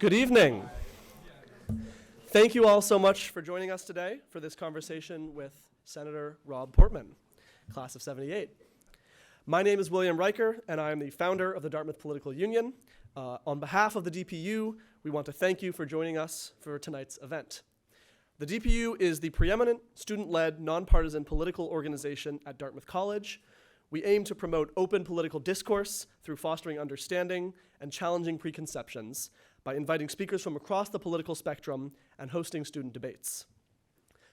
Good evening. Thank you all so much for joining us today for this conversation with Senator Rob Portman, class of '78. My name is William Riker, and I am the founder of the Dartmouth Political Union. On behalf of the DPU, we want to thank you for joining us for tonight's event. The DPU is the preeminent, student-led, nonpartisan political organization at Dartmouth College. We aim to promote open political discourse through fostering understanding and challenging preconceptions by inviting speakers from across the political spectrum and hosting student debates.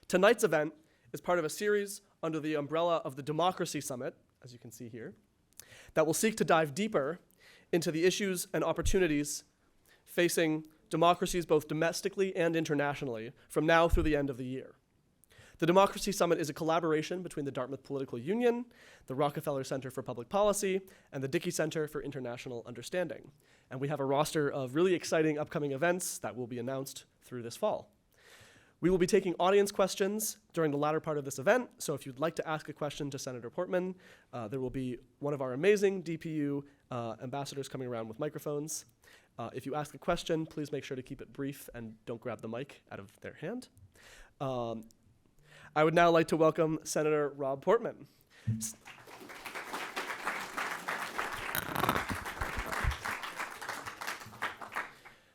Tonight's event is part of a series under the umbrella of the Democracy Summit, as you can see here, that will seek to dive deeper into the issues and opportunities facing democracies both domestically and internationally from now through the end of the year. The Democracy Summit is a collaboration between the Dartmouth Political Union, the Rockefeller Center for Public Policy, and the Dickey Center for International Understanding. And we have a roster of really exciting upcoming events that will be announced through this fall. We will be taking audience questions during the latter part of this event, so if you'd like to ask a question to Senator Portman, there will be one of our amazing DPU ambassadors coming around with microphones. If you ask a question, please make sure to keep it brief and don't grab the mic out of their hand. I would now like to welcome Senator Rob Portman.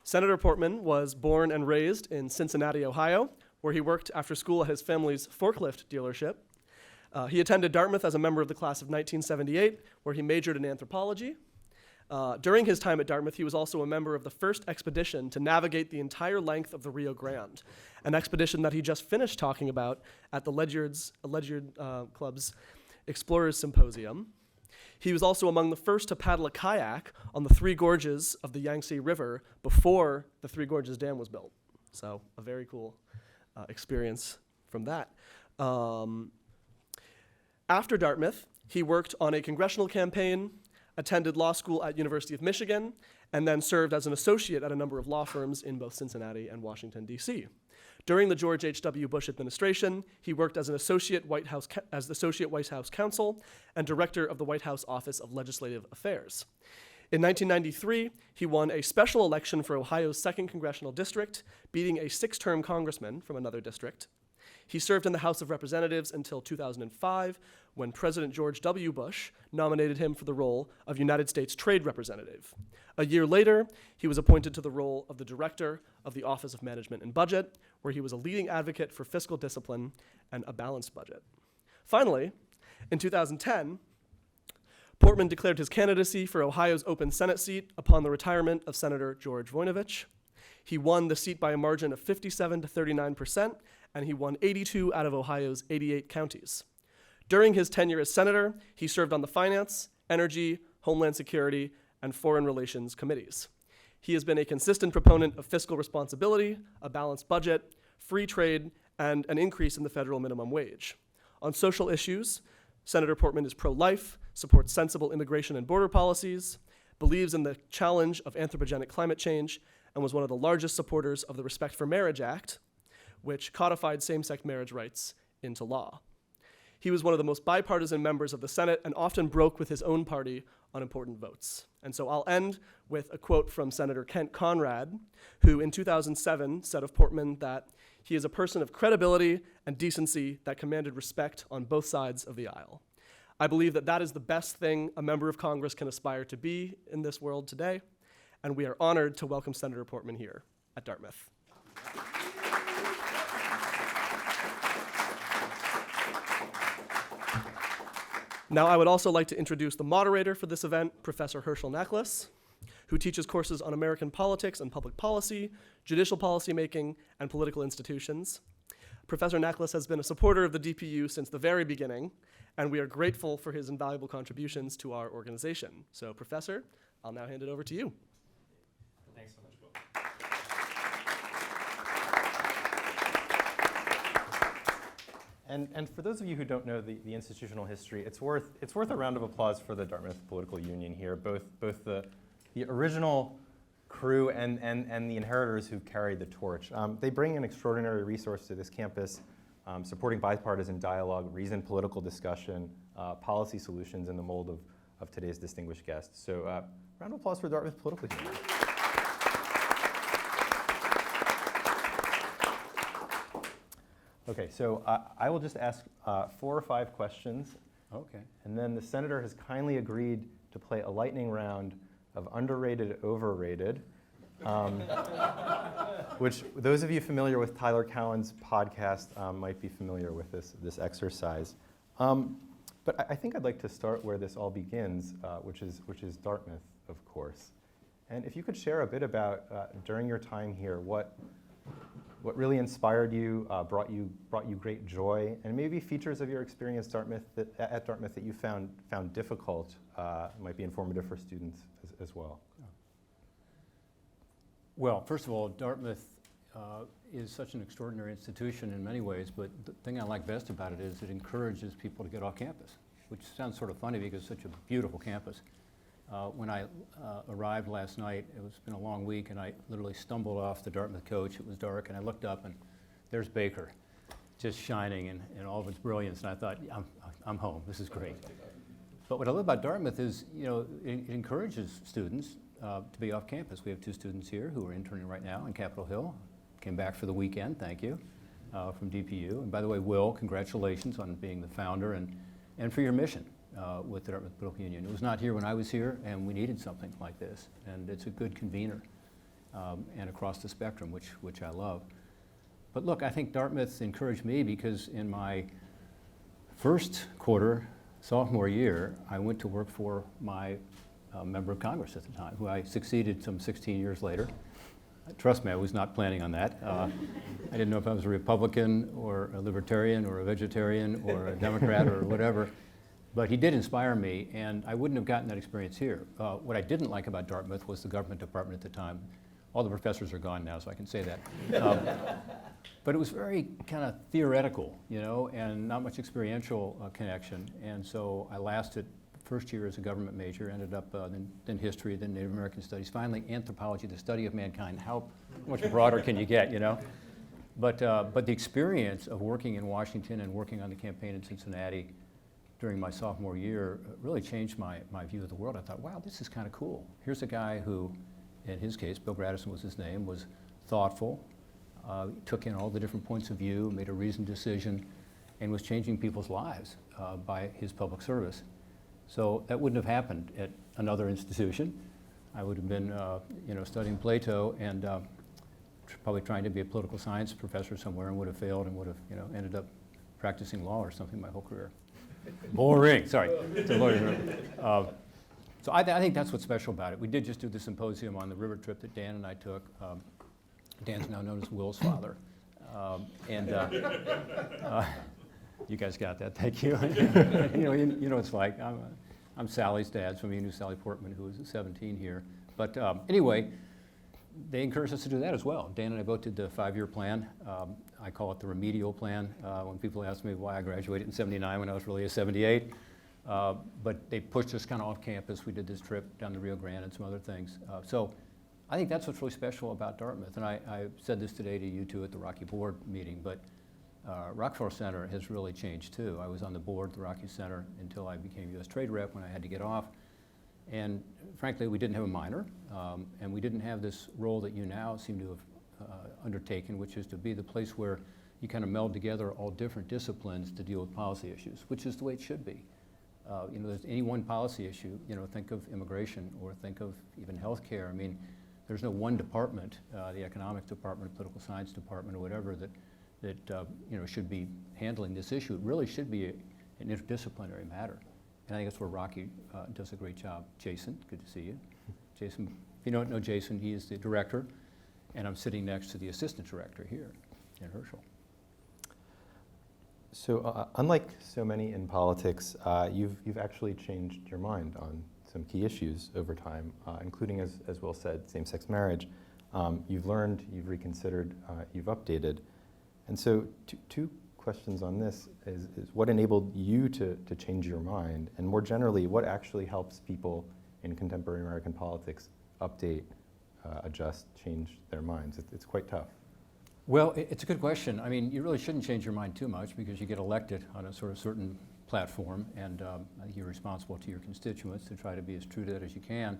Senator Portman was born and raised in Cincinnati, Ohio, where he worked after school at his family's forklift dealership. He attended Dartmouth as a member of the class of 1978, where he majored in anthropology. During his time at Dartmouth, he was also a member of the first expedition to navigate the entire length of the Rio Grande, an expedition that he just finished talking about at the Ledyard Club's Explorers Symposium. He was also among the first to paddle a kayak on the Three Gorges of the Yangtze River before the Three Gorges Dam was built. So a very cool experience from that. After Dartmouth, he worked on a congressional campaign, attended law school at University of Michigan, and then served as an associate at a number of law firms in both Cincinnati and Washington, D.C. During the George H.W. Bush administration, he worked as the Associate White House Counsel and Director of the White House Office of Legislative Affairs. In 1993, he won a special election for Ohio's 2nd Congressional District, beating a 6-term congressman from another district. He served in the House of Representatives until 2005, when President George W. Bush nominated him for the role of United States Trade Representative. A year later, he was appointed to the role of the Director of the Office of Management and Budget, where he was a leading advocate for fiscal discipline and a balanced budget. Finally, in 2010, Portman declared his candidacy for Ohio's open Senate seat upon the retirement of Senator George Voinovich. He won the seat by a margin of 57 to 39%, and he won 82 out of Ohio's 88 counties. During his tenure as senator, he served on the Finance, Energy, Homeland Security, and Foreign Relations committees. He has been a consistent proponent of fiscal responsibility, a balanced budget, free trade, and an increase in the federal minimum wage. On social issues, Senator Portman is pro-life, supports sensible immigration and border policies, believes in the challenge of anthropogenic climate change, and was one of the largest supporters of the Respect for Marriage Act, which codified same-sex marriage rights into law. He was one of the most bipartisan members of the Senate and often broke with his own party on important votes. And so I'll end with a quote from Senator Kent Conrad, who in 2007 said of Portman that he is a person of credibility and decency that commanded respect on both sides of the aisle. I believe that that is the best thing a member of Congress can aspire to be in this world today, and we are honored to welcome Senator Portman here at Dartmouth. Now, I would also like to introduce the moderator for this event, Professor Herschel Naklis, who teaches courses on American politics and public policy, judicial policymaking, and political institutions. Professor Naklis has been a supporter of the DPU since the very beginning, and we are grateful for his invaluable contributions to our organization. So, Professor, I'll now hand it over to you. Thanks so much, Will. And for those of you who don't know the institutional history, it's worth a round of applause for the Dartmouth Political Union here, both the original crew and the inheritors who carried the torch. They bring an extraordinary resource to this campus, supporting bipartisan dialogue, reasoned political discussion, policy solutions in the mold of today's distinguished guests. So round of applause for Dartmouth Political Union. Okay, so I will just ask 4 or 5 questions, Okay. and then the senator has kindly agreed to play a lightning round of underrated, overrated, which those of you familiar with Tyler Cowen's podcast might be familiar with this exercise. But I think I'd like to start where this all begins, which is Dartmouth, of course. And if you could share a bit about, during your time here, what really inspired you, brought you great joy, and maybe features of your experience at Dartmouth that you found difficult, might be informative for students as well. Well, first of all, Dartmouth is such an extraordinary institution in many ways, but the thing I like best about it is it encourages people to get off campus, which sounds sort of funny because it's such a beautiful campus. When I arrived last night, it's been a long week, and I literally stumbled off the Dartmouth coach. It was dark, and I looked up, and there's Baker, just shining in all of its brilliance, and I thought, I'm home. This is great. But what I love about Dartmouth is, it encourages students to be off campus. We have 2 students here who are interning right now in Capitol Hill. Came back for the weekend, thank you, from DPU. And by the way, Will, congratulations on being the founder and for your mission with the Dartmouth Political Union. It was not here when I was here, and we needed something like this. And it's a good convener and across the spectrum, which I love. But look, I think Dartmouth encouraged me because in my first quarter, sophomore year, I went to work for my member of Congress at the time, who I succeeded some 16 years later. Trust me, I was not planning on that. I didn't know if I was a Republican or a Libertarian or a Vegetarian or a Democrat or whatever, but he did inspire me, and I wouldn't have gotten that experience here. What I didn't like about Dartmouth was the government department at the time. All the professors are gone now, so I can say that. But it was very kind of theoretical, and not much experiential connection, and so I lasted first year as a government major, ended up then history, then Native American studies, finally anthropology, the study of mankind. How much broader can you get, But the experience of working in Washington and working on the campaign in Cincinnati during my sophomore year really changed my view of the world. I thought, wow, this is kind of cool. Here's a guy who, in his case, Bill Gradison was his name, was thoughtful, took in all the different points of view, made a reasoned decision, and was changing people's lives by his public service. So that wouldn't have happened at another institution. I would have been, studying Plato and probably trying to be a political science professor somewhere, and would have failed and would have, ended up practicing law or something my whole career. Boring. Sorry, it's a lawyer's room. So I think that's what's special about it. We did just do the symposium on the river trip that Dan and I took. Dan's now known as Will's father, you guys got that, thank you. you know what it's like. I'm Sally's dad, some of you knew Sally Portman, who was 17 here. But anyway, they encouraged us to do that as well. Dan and I both did the 5-year plan. I call it the remedial plan. When people ask me why I graduated in 79 when I was really a 78. But they pushed us kind of off campus. We did this trip down to Rio Grande and some other things. So I think that's what's really special about Dartmouth. And I said this today to you two at the Rocky Board meeting, but Rockefeller Center has really changed too. I was on the board at the Rocky Center until I became U.S. Trade Rep when I had to get off. And frankly, we didn't have a minor, and we didn't have this role that you now seem to have undertaken, which is to be the place where you kind of meld together all different disciplines to deal with policy issues, which is the way it should be. There's any one policy issue, think of immigration or think of even healthcare. I mean, there's no one department, the economics department, political science department, or whatever that should be handling this issue. It really should be an interdisciplinary matter. And I think that's where Rocky does a great job. Jason, good to see you. Jason, if you don't know Jason, he is the director, and I'm sitting next to the assistant director here in Herschel. So unlike so many in politics, you've actually changed your mind on some key issues over time, including, as Will said, same-sex marriage. You've learned, you've reconsidered, you've updated. And so two questions on this is what enabled you to change your mind? And more generally, what actually helps people in contemporary American politics update, adjust, change their minds? It's quite tough. Well, it's a good question. I mean, you really shouldn't change your mind too much because you get elected on a sort of certain platform, and I think you're responsible to your constituents to try to be as true to that as you can.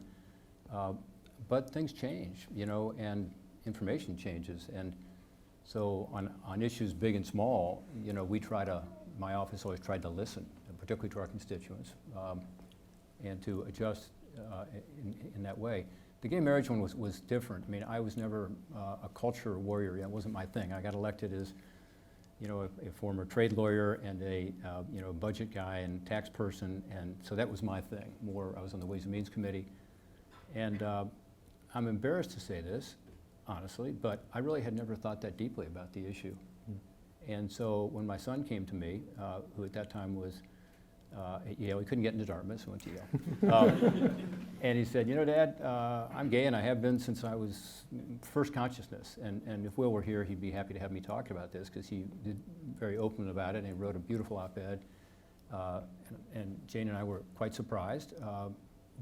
But things change, and information changes. And So on issues big and small, you know, my office always tried to listen, particularly to our constituents, and to adjust in that way. The gay marriage one was different. I mean, I was never a culture warrior. That wasn't my thing. I got elected as, you know, a former trade lawyer and a you know, budget guy and tax person, and so that was my thing. I was on the Ways and Means Committee, and I'm embarrassed to say this, honestly, but I really had never thought that deeply about the issue. And so when my son came to me, who at that time was at Yale, he couldn't get into Dartmouth, so went to Yale. And he said, you know, Dad, I'm gay and I have been since I was first consciousness. And if Will were here, he'd be happy to have me talk about this because he did very open about it and he wrote a beautiful op-ed. And Jane and I were quite surprised.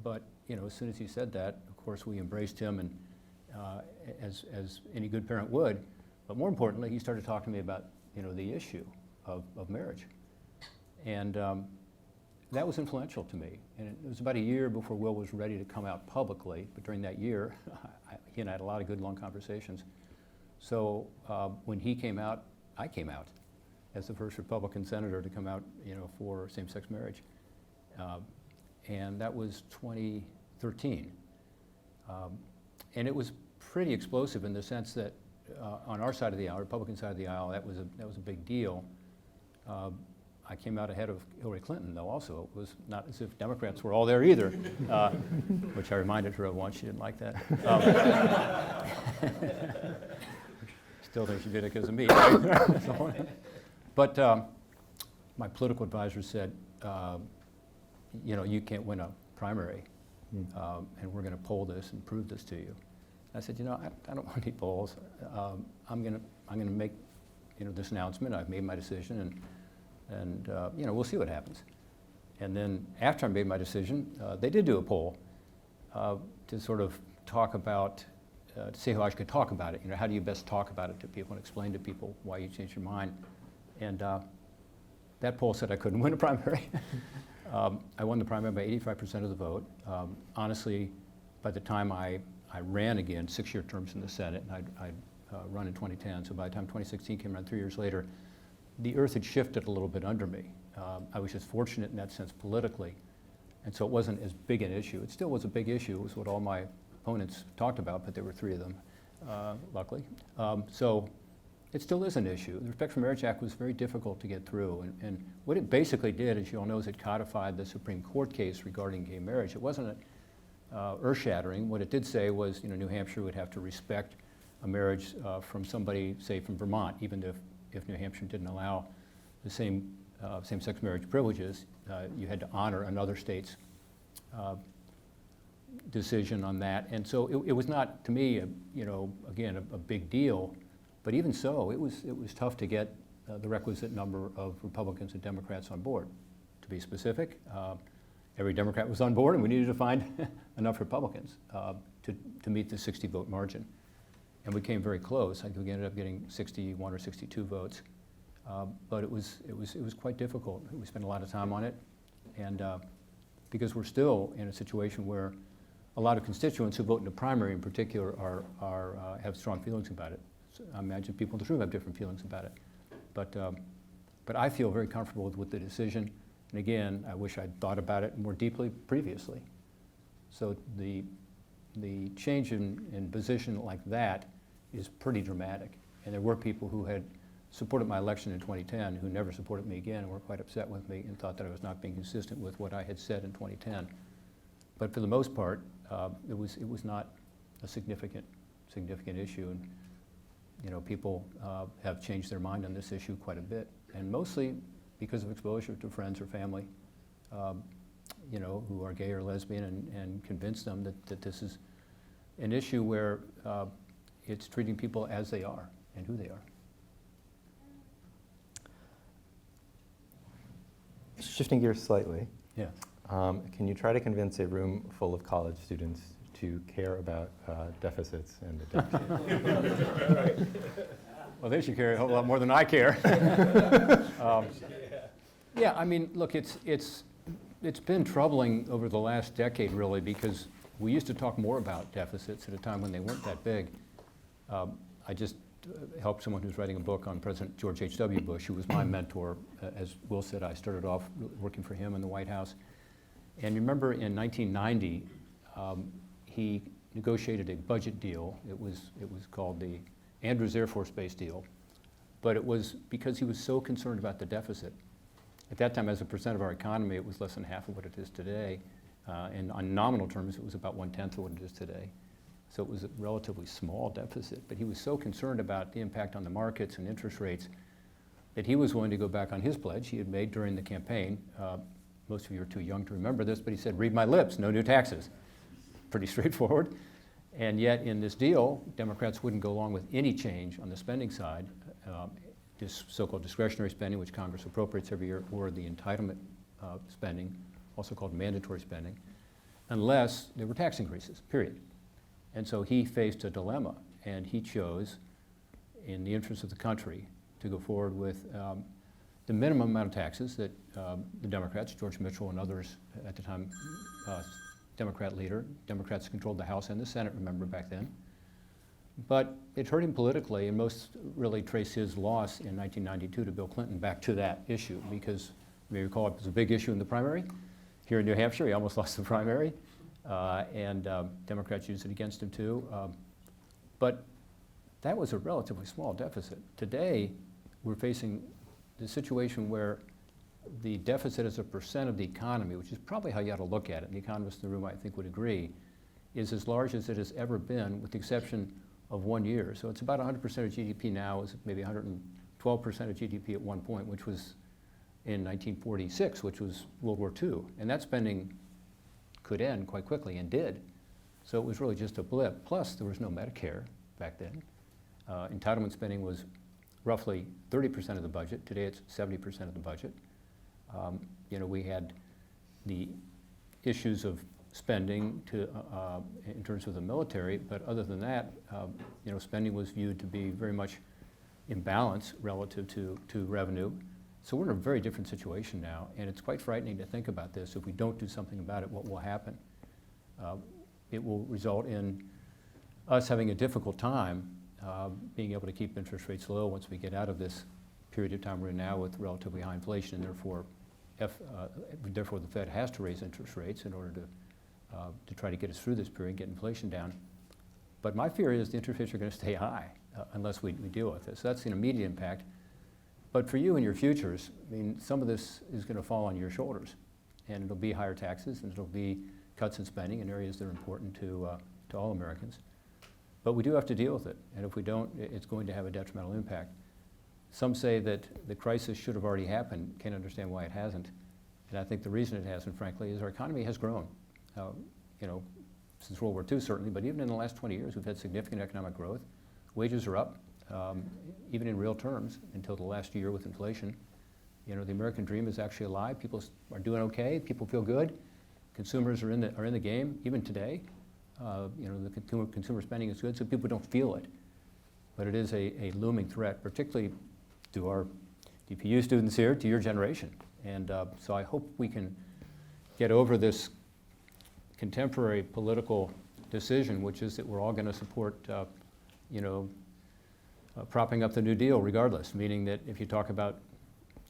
But, you know, as soon as he said that, of course, we embraced him and as any good parent would. But more importantly, he started talking to me about, you know, the issue of marriage. And that was influential to me. And it was about a year before Will was ready to come out publicly, but during that year, he and I had a lot of good long conversations. So when he came out, I came out as the first Republican senator to come out, you know, for same-sex marriage. And that was 2013. And it was pretty explosive in the sense that on our side of the aisle, Republican side of the aisle, that was a big deal. I came out ahead of Hillary Clinton, though, also. It was not as if Democrats were all there either, which I reminded her of once. She didn't like that. Still think she did it because of me. But my political advisor said, you know, you can't win a primary, and we're going to poll this and prove this to you. I said, you know, I don't want any polls. I'm going to make, you know, this announcement. I've made my decision, and you know, we'll see what happens. And then after I made my decision, they did do a poll to sort of talk about, to see how I could talk about it. You know, how do you best talk about it to people and explain to people why you changed your mind? And that poll said I couldn't win a primary. I won the primary by 85% of the vote. Honestly, by the time I ran again, 6-year terms in the Senate, and I'd run in 2010, so by the time 2016 came around 3 years later, the earth had shifted a little bit under me. I was just fortunate in that sense politically, and so it wasn't as big an issue. It still was a big issue. It was what all my opponents talked about, but there were 3 of them, luckily. So it still is an issue. The Respect for Marriage Act was very difficult to get through, and what it basically did, as you all know, is it codified the Supreme Court case regarding gay marriage. It wasn't earth-shattering. What it did say was, you know, New Hampshire would have to respect a marriage from somebody, say, from Vermont, even if New Hampshire didn't allow the same-sex marriage privileges. You had to honor another state's decision on that. And so it was not, to me, you know, again, a big deal. But even so, it was tough to get the requisite number of Republicans and Democrats on board. To be specific, every Democrat was on board, and we needed to find enough Republicans to meet the 60-vote margin. And we came very close. I think we ended up getting 61 or 62 votes. But it was quite difficult. We spent a lot of time on it, and because we're still in a situation where a lot of constituents who vote in the primary, in particular, have strong feelings about it. So I imagine people in the room have different feelings about it. But I feel very comfortable with the decision. And again, I wish I'd thought about it more deeply previously. So the change in position like that is pretty dramatic. And there were people who had supported my election in 2010 who never supported me again and were quite upset with me and thought that I was not being consistent with what I had said in 2010. But for the most part, it was not a significant issue. And you know, people have changed their mind on this issue quite a bit, and mostly because of exposure to friends or family, you know, who are gay or lesbian, and convince them that this is an issue where it's treating people as they are and who they are. Shifting gears slightly, Yeah. can you try to convince a room full of college students to care about deficits and the debt? Well, they should care a whole lot more than I care. Yeah, I mean, look, it's been troubling over the last decade, really, because we used to talk more about deficits at a time when they weren't that big. I just help someone who's writing a book on President George H.W. Bush, who was my mentor. As Will said, I started off working for him in the White House. And you remember in 1990, he negotiated a budget deal. It was called the Andrews Air Force Base deal. But it was because he was so concerned about the deficit. At that time, as a percent of our economy, it was less than half of what it is today. And on nominal terms, it was about 1/10 of what it is today. So it was a relatively small deficit. But he was so concerned about the impact on the markets and interest rates that he was willing to go back on his pledge he had made during the campaign. Most of you are too young to remember this, but he said, "Read my lips, no new taxes." Pretty straightforward. And yet in this deal, Democrats wouldn't go along with any change on the spending side, this so-called discretionary spending, which Congress appropriates every year, or the entitlement spending, also called mandatory spending, unless there were tax increases, period. And so he faced a dilemma, and he chose, in the interest of the country, to go forward with the minimum amount of taxes that the Democrats, George Mitchell and others at the time, Democrat leader, Democrats controlled the House and the Senate, remember back then. But it hurt him politically, and most really trace his loss in 1992 to Bill Clinton back to that issue, because you may recall it was a big issue in the primary. Here in New Hampshire, he almost lost the primary, and Democrats used it against him too. But that was a relatively small deficit. Today, we're facing the situation where the deficit as a percent of the economy, which is probably how you ought to look at it, and the economists in the room I think would agree, is as large as it has ever been, with the exception of 1 year. So it's about 100% of GDP now, is maybe 112% of GDP at one point, which was in 1946, which was World War II. And that spending could end quite quickly, and did. So it was really just a blip. Plus, there was no Medicare back then. Entitlement spending was roughly 30% of the budget. Today it's 70% of the budget. We had the issues of spending in terms of the military, but other than that, spending was viewed to be very much in balance relative to revenue. So we're in a very different situation now, and it's quite frightening to think about this. If we don't do something about it, what will happen? It will result in us having a difficult time being able to keep interest rates low once we get out of this period of time we're in now with relatively high inflation, and therefore the Fed has to raise interest rates in order to try to get us through this period and get inflation down. But my fear is the interest rates are going to stay high unless we deal with this. So that's an immediate impact. But for you and your futures, I mean, some of this is going to fall on your shoulders, and it'll be higher taxes, and it'll be cuts in spending in areas that are important to all Americans. But we do have to deal with it, and if we don't, it's going to have a detrimental impact. Some say that the crisis should have already happened. Can't understand why it hasn't. And I think the reason it hasn't, frankly, is our economy has grown. Since World War II, certainly, but even in the last 20 years, we've had significant economic growth. Wages are up, even in real terms, until the last year with inflation. The American dream is actually alive. People are doing okay. People feel good. Consumers are in the game, even today. The consumer spending is good, so people don't feel it. But it is a looming threat, particularly to our DPU students here, to your generation. And so I hope we can get over this contemporary political decision, which is that we're all going to support, propping up the New Deal regardless, meaning that if you talk about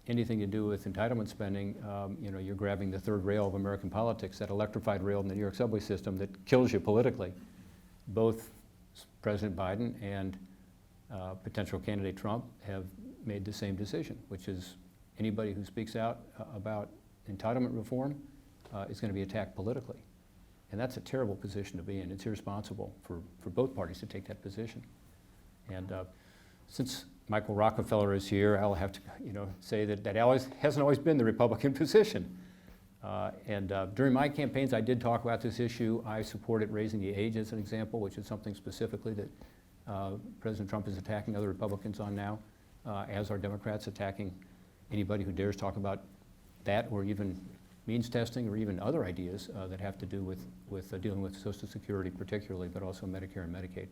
anything to do with entitlement spending, you're grabbing the third rail of American politics, that electrified rail in the New York subway system that kills you politically. Both President Biden and potential candidate Trump have made the same decision, which is anybody who speaks out about entitlement reform is going to be attacked politically. And that's a terrible position to be in. It's irresponsible for both parties to take that position. And since Michael Rockefeller is here, I'll have to say that hasn't always been the Republican position. During my campaigns, I did talk about this issue. I supported raising the age as an example, which is something specifically that President Trump is attacking other Republicans on now, as are Democrats attacking anybody who dares talk about that, or even means testing, or even other ideas that have to do with dealing with Social Security particularly, but also Medicare and Medicaid.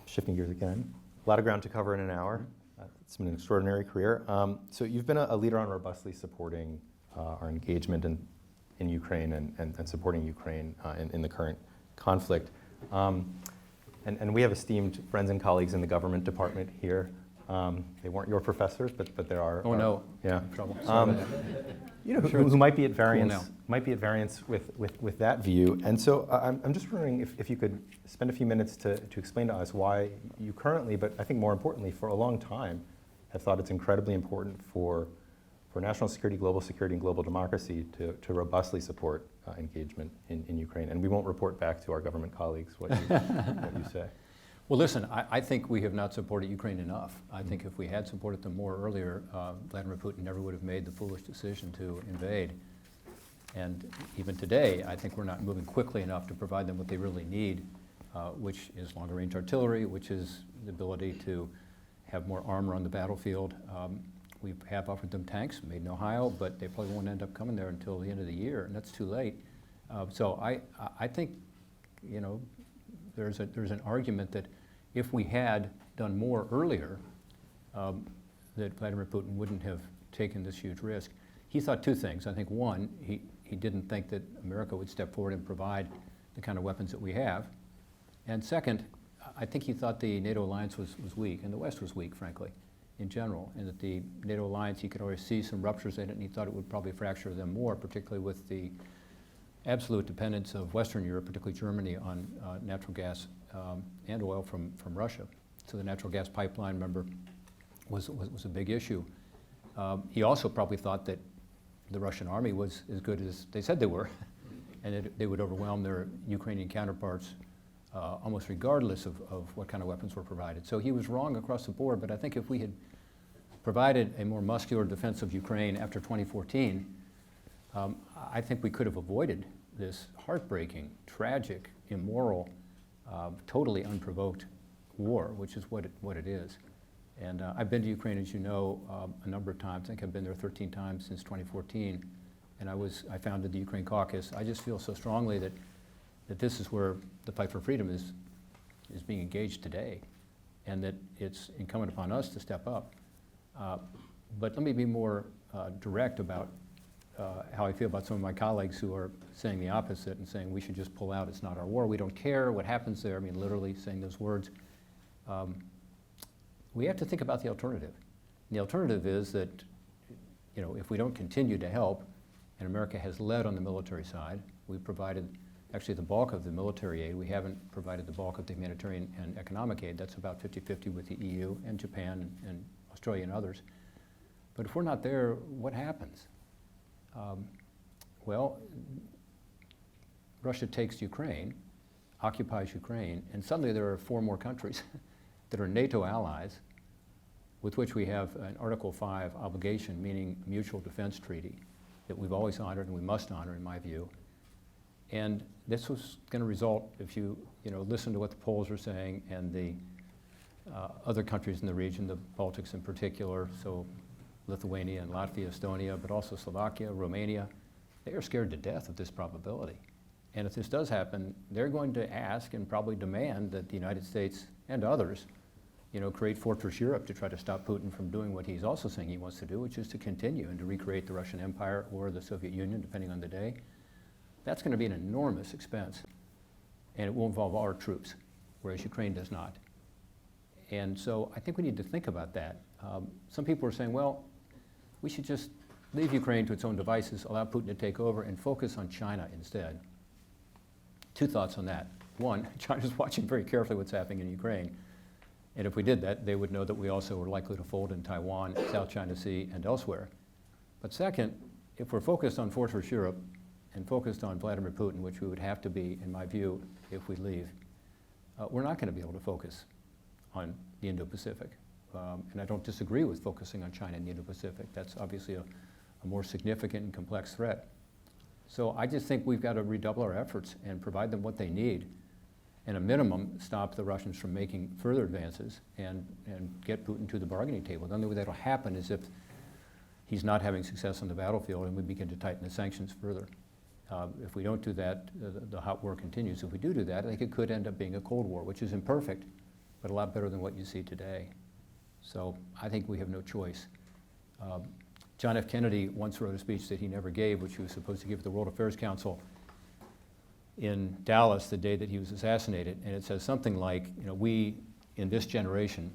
Shifting gears again, a lot of ground to cover in an hour. It's been an extraordinary career. So you've been a leader on robustly supporting our engagement in Ukraine and supporting Ukraine in the current conflict. and we have esteemed friends and colleagues in the government department here. They weren't your professors, but there are. Oh, no. Yeah. Trouble. Sorry about that. You know, who might be at variance with that view. And so I'm just wondering if you could spend a few minutes to explain to us why you currently, but I think more importantly, for a long time, have thought it's incredibly important for national security, and global democracy to robustly support engagement in Ukraine. And we won't report back to our government colleagues what you say. Well, listen, I think we have not supported Ukraine enough. I think if we had supported them more earlier, Vladimir Putin never would have made the foolish decision to invade. And even today, I think we're not moving quickly enough to provide them what they really need, which is longer-range artillery, which is the ability to have more armor on the battlefield. We have offered them tanks made in Ohio, but they probably won't end up coming there until the end of the year, and that's too late. So I think, you know, there's an argument that if we had done more earlier, that Vladimir Putin wouldn't have taken this huge risk. He thought two things. I think one, he didn't think that America would step forward and provide the kind of weapons that we have. And second, I think he thought the NATO alliance was weak, and the West was weak, frankly, in general, and that the NATO alliance, he could always see some ruptures in it, and he thought it would probably fracture them more, particularly with the absolute dependence of Western Europe, particularly Germany, on natural gas and oil from Russia. So the natural gas pipeline, remember, was a big issue. He also probably thought that the Russian army was as good as they said they were, and that they would overwhelm their Ukrainian counterparts almost regardless of what kind of weapons were provided. So he was wrong across the board, but I think if we had provided a more muscular defense of Ukraine after 2014, I think we could have avoided this heartbreaking, tragic, immoral, totally unprovoked war, which is what it is. And I've been to Ukraine, as you know, a number of times. I think I've been there 13 times since 2014. And I founded the Ukraine Caucus. I just feel so strongly that this is where the fight for freedom is being engaged today, and that it's incumbent upon us to step up. But let me be more direct about how I feel about some of my colleagues who are saying the opposite and saying we should just pull out, it's not our war, we don't care what happens there. I mean, literally saying those words. We have to think about the alternative. And the alternative is that, you know, if we don't continue to help, and America has led on the military side, we've provided actually the bulk of the military aid. We haven't provided the bulk of the humanitarian and economic aid. That's about 50-50 with the EU and Japan and Australia and others. But if we're not there, what happens? Well, Russia takes Ukraine, occupies Ukraine, and suddenly there are 4 more countries that are NATO allies with which we have an Article 5 obligation, meaning a mutual defense treaty that we've always honored and we must honor, in my view. And this was going to result, if you listen to what the Poles are saying and the other countries in the region, the Baltics in particular, so Lithuania and Latvia, Estonia, but also Slovakia, Romania, they are scared to death of this probability. And if this does happen, they're going to ask and probably demand that the United States and others, create Fortress Europe to try to stop Putin from doing what he's also saying he wants to do, which is to continue and to recreate the Russian Empire or the Soviet Union, depending on the day. That's going to be an enormous expense, and it will involve our troops, whereas Ukraine does not. And so I think we need to think about that. Some people are saying, well, we should just leave Ukraine to its own devices, allow Putin to take over, and focus on China instead. 2 thoughts on that. One, China's watching very carefully what's happening in Ukraine. And if we did that, they would know that we also were likely to fold in Taiwan, South China Sea, and elsewhere. But second, if we're focused on Fortress Europe and focused on Vladimir Putin, which we would have to be, in my view, if we leave, we're not going to be able to focus on the Indo-Pacific. And I don't disagree with focusing on China and the Indo-Pacific. That's obviously a more significant and complex threat. So I just think we've got to redouble our efforts and provide them what they need, and a minimum, stop the Russians from making further advances and get Putin to the bargaining table. The only way that'll happen is if he's not having success on the battlefield and we begin to tighten the sanctions further. If we don't do that, the hot war continues. If we do that, I think it could end up being a Cold War, which is imperfect, but a lot better than what you see today. So I think we have no choice. John F. Kennedy once wrote a speech that he never gave, which he was supposed to give at the World Affairs Council. in Dallas the day that he was assassinated, and it says something like, we in this generation,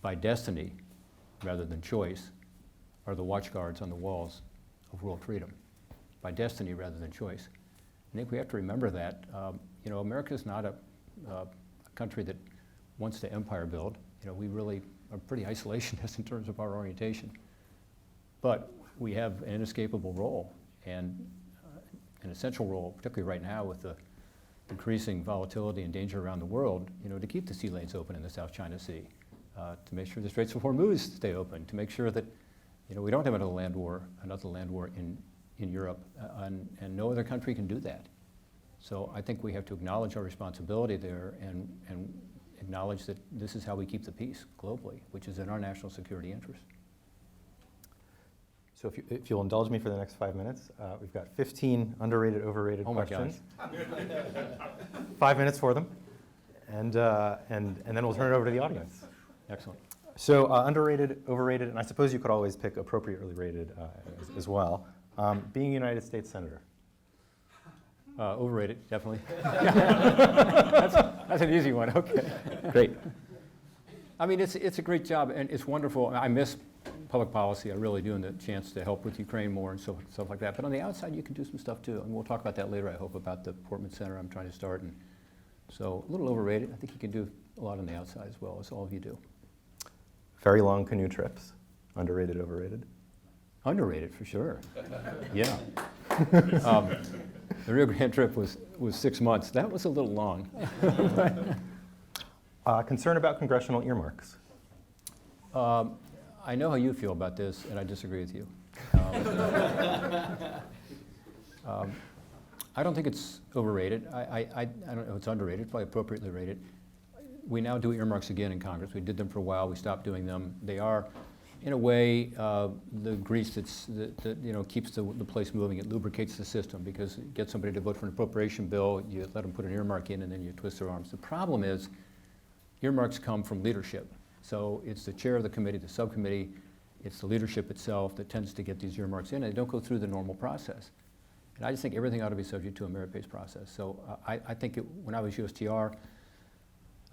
by destiny rather than choice, are the watchguards on the walls of world freedom. By destiny rather than choice. I think we have to remember that. America is not a country that wants to empire build. We really are pretty isolationist in terms of our orientation. But we have an inescapable role, and an essential role, particularly right now with the increasing volatility and danger around the world, to keep the sea lanes open in the South China Sea, to make sure the Straits of Hormuz stay open, to make sure that we don't have another land war in Europe, and no other country can do that. So I think we have to acknowledge our responsibility there and acknowledge that this is how we keep the peace globally, which is in our national security interest. So if you'll indulge me for the next 5 minutes, we've got 15 underrated, overrated questions. Oh my gosh. 5 minutes for them, and then we'll turn it over to the audience. Excellent. So underrated, overrated, and I suppose you could always pick appropriately rated as well. Being a United States Senator. Overrated, definitely. That's an easy one, okay. Great. I mean, it's a great job, and it's wonderful. I miss public policy, I really do, and the chance to help with Ukraine more and stuff like that. But on the outside, you can do some stuff too, and we'll talk about that later, I hope, about the Portman Center I'm trying to start. And so a little overrated. I think you can do a lot on the outside as well, as all of you do. Very long canoe trips. Underrated, overrated. Underrated, for sure. Yeah. The Rio Grande trip was 6 months. That was a little long. Concern about congressional earmarks. I know how you feel about this, and I disagree with you. I don't think it's overrated. I don't know if it's underrated, probably appropriately rated. We now do earmarks again in Congress. We did them for a while. We stopped doing them. They are, in a way, the grease that keeps the place moving. It lubricates the system, because you get somebody to vote for an appropriation bill, you let them put an earmark in, and then you twist their arms. The problem is earmarks come from leadership. So it's the chair of the committee, the subcommittee, it's the leadership itself that tends to get these earmarks in, and they don't go through the normal process. And I just think everything ought to be subject to a merit-based process. So I think when I was USTR,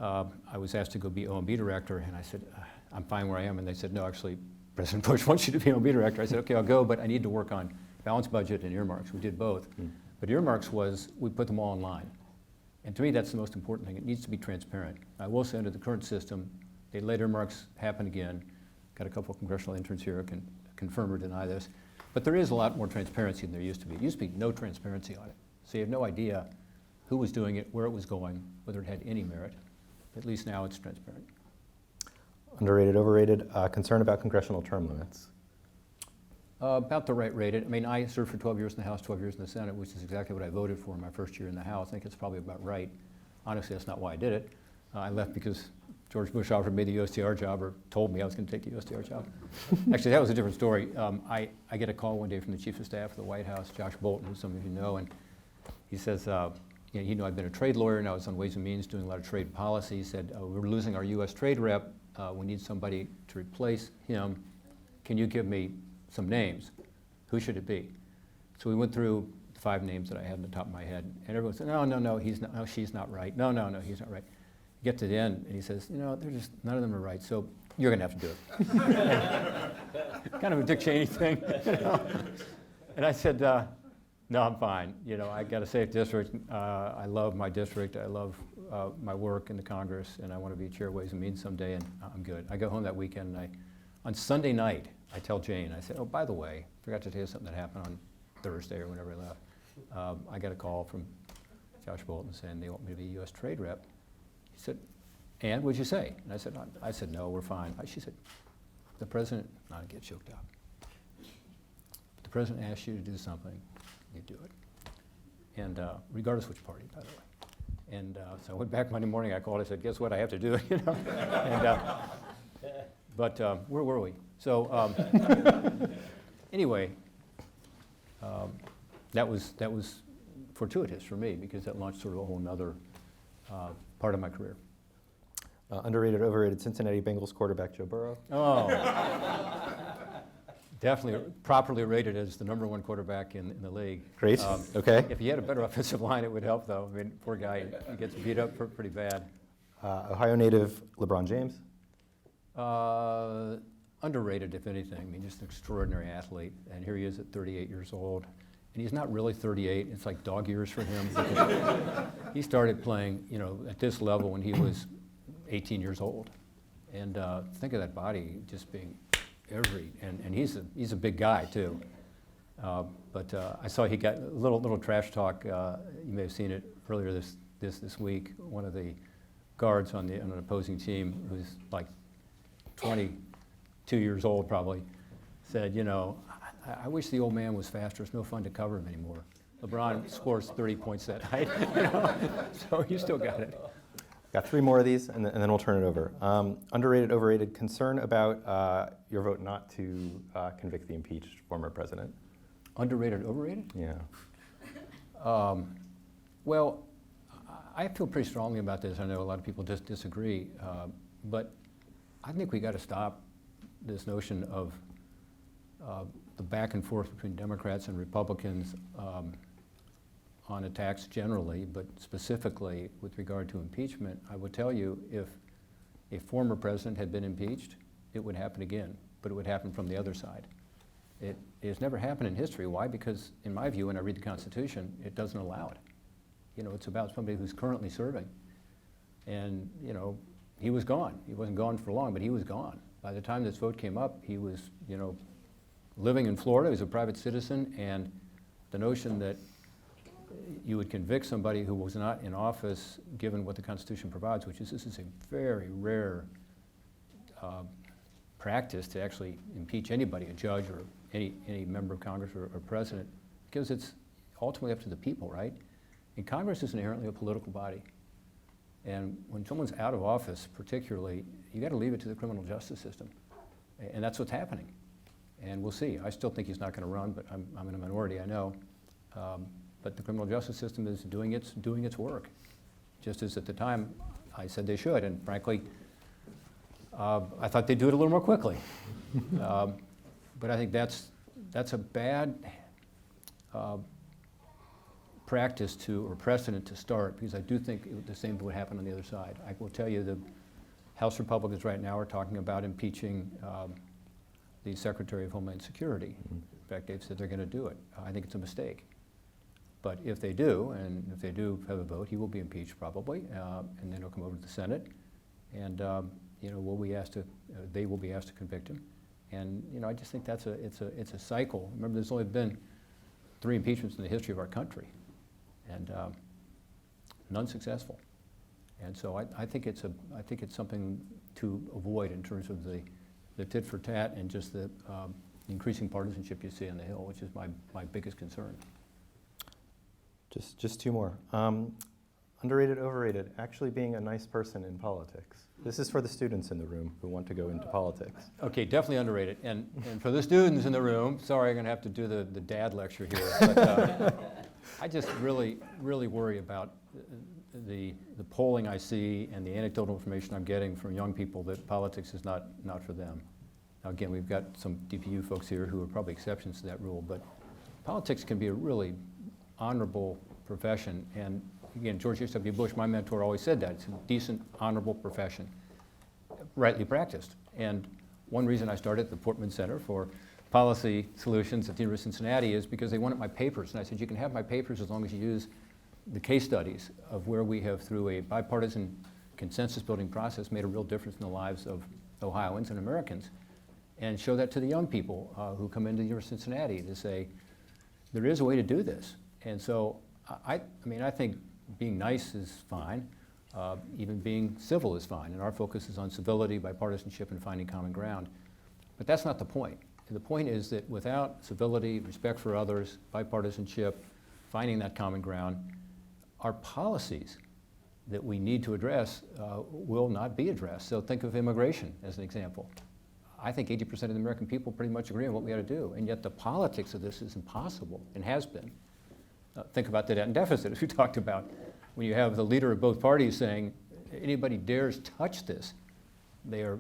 I was asked to go be OMB director, and I said, I'm fine where I am. And they said, no, actually, President Bush wants you to be OMB director. I said, okay, I'll go, but I need to work on balanced budget and earmarks. We did both. But earmarks was, we put them all online. And to me, that's the most important thing. It needs to be transparent. I will say under the current system, they let earmarks happen again. Got a couple of congressional interns here who can confirm or deny this. But there is a lot more transparency than there used to be. It used to be no transparency on it. So you have no idea who was doing it, where it was going, whether it had any merit. At least now it's transparent. Underrated, overrated. Concern about congressional term limits. About the right rated. I mean, I served for 12 years in the House, 12 years in the Senate, which is exactly what I voted for in my first year in the House. I think it's probably about right. Honestly, that's not why I did it. I left because George Bush offered me the USTR job, or told me I was going to take the USTR job. Actually, that was a different story. I get a call one day from the Chief of Staff of the White House, Josh Bolton, who some of you know, and he says, he knew I'd been a trade lawyer, and I was on Ways and Means doing a lot of trade policy. He said, we're losing our U.S. trade rep. We need somebody to replace him. Can you give me some names? Who should it be? So we went through 5 names that I had on the top of my head, and everyone said, no, he's not, no, she's not right. No, he's not right. Get to the end, and he says, they're just, none of them are right, so you're going to have to do it. Kind of a Dick Cheney thing, And I said, no, I'm fine. I got a safe district. I love my district. I love my work in the Congress, and I want to be chair of Ways and Means someday, and I'm good. I go home that weekend, and on Sunday night, I tell Jane, I said, oh, by the way, I forgot to tell you something that happened on Thursday or whenever I left. I got a call from Josh Bolton saying they want me to be U.S. trade rep. He said, and what'd you say? And I said, no, we're fine. She said, the president, not get choked up. The president asked you to do something, you do it. And regardless which party, by the way. And so I went back Monday morning, I called, I said, guess what, I have to do it, But where were we? So anyway, that was fortuitous for me, because that launched sort of a whole nother part of my career. Underrated, overrated Cincinnati Bengals quarterback Joe Burrow. Oh. Definitely properly rated as the #1 quarterback in the league. Great. Okay. If he had a better offensive line, it would help, though. I mean, poor guy, he gets beat up pretty bad. Ohio native LeBron James. Underrated, if anything. I mean, just an extraordinary athlete. And here he is at 38 years old. And he's not really 38. It's like dog years for him. He started playing, at this level when he was 18 years old. And think of that body just being and he's a big guy too. But I saw he got a little trash talk. You may have seen it earlier this week. One of the guards on an opposing team, who's like 22 years old probably, said, I wish the old man was faster. It's no fun to cover him anymore. LeBron scores 30 points that night, so you still got it. Got 3 more of these, and then we'll turn it over. Underrated, overrated, concern about your vote not to convict the impeached former president. Underrated, overrated? Yeah. Well, I feel pretty strongly about this. I know a lot of people disagree, but I think we got to stop this notion of the back and forth between Democrats and Republicans on attacks generally, but specifically with regard to impeachment. I would tell you, if a former president had been impeached, it would happen again, but it would happen from the other side. It has never happened in history. Why? Because in my view, when I read the Constitution, it doesn't allow it. It's about somebody who's currently serving. And, he was gone. He wasn't gone for long, but he was gone. By the time this vote came up, he was, living in Florida. He was a private citizen, and the notion that you would convict somebody who was not in office, given what the Constitution provides, which is this is a very rare practice to actually impeach anybody, a judge or any member of Congress or president, because it's ultimately up to the people, right? And Congress is inherently a political body. And when someone's out of office, particularly, you got to leave it to the criminal justice system. And that's what's happening. And we'll see. I still think he's not going to run, but I'm in a minority, I know. But the criminal justice system is doing its work, just as at the time I said they should. And frankly, I thought they'd do it a little more quickly. But I think that's a bad practice or precedent to start, because I do think the same would happen on the other side. I will tell you the House Republicans right now are talking about impeaching the Secretary of Homeland Security. In fact, they've said they're going to do it. I think it's a mistake. But if they do, and if they do have a vote, he will be impeached probably, and then he'll come over to the Senate, and we'll be asked to, they will be asked to convict him. And I just think it's a cycle. Remember, there's only been 3 impeachments in the history of our country, and none successful. And so I think it's something to avoid in terms of the tit for tat and just the increasing partisanship you see on the Hill, which is my biggest concern. Just 2 more. Underrated, overrated, actually being a nice person in politics. This is for the students in the room who want to go into politics. Okay, definitely underrated. And for the students in the room, sorry, I'm going to have to do the dad lecture here. But I just really worry about the polling I see and the anecdotal information I'm getting from young people that politics is not for them. Now, again, we've got some DPU folks here who are probably exceptions to that rule, but politics can be a really honorable profession. And again, George H.W. Bush, my mentor, always said that. It's a decent, honorable profession, rightly practiced. And one reason I started the Portman Center for Policy Solutions at the University of Cincinnati is because they wanted my papers. And I said, you can have my papers as long as you use the case studies of where we have, through a bipartisan consensus building process, made a real difference in the lives of Ohioans and Americans. And show that to the young people who come into the University of Cincinnati to say, there is a way to do this. And so I think being nice is fine. Even being civil is fine. And our focus is on civility, bipartisanship, and finding common ground. But that's not the point. And the point is that without civility, respect for others, bipartisanship, finding that common ground, our policies that we need to address will not be addressed. So think of immigration as an example. I think 80% of the American people pretty much agree on what we ought to do. And yet the politics of this is impossible, and has been. Think about the debt and deficit, as we talked about. When you have the leader of both parties saying, anybody dares touch this, they are,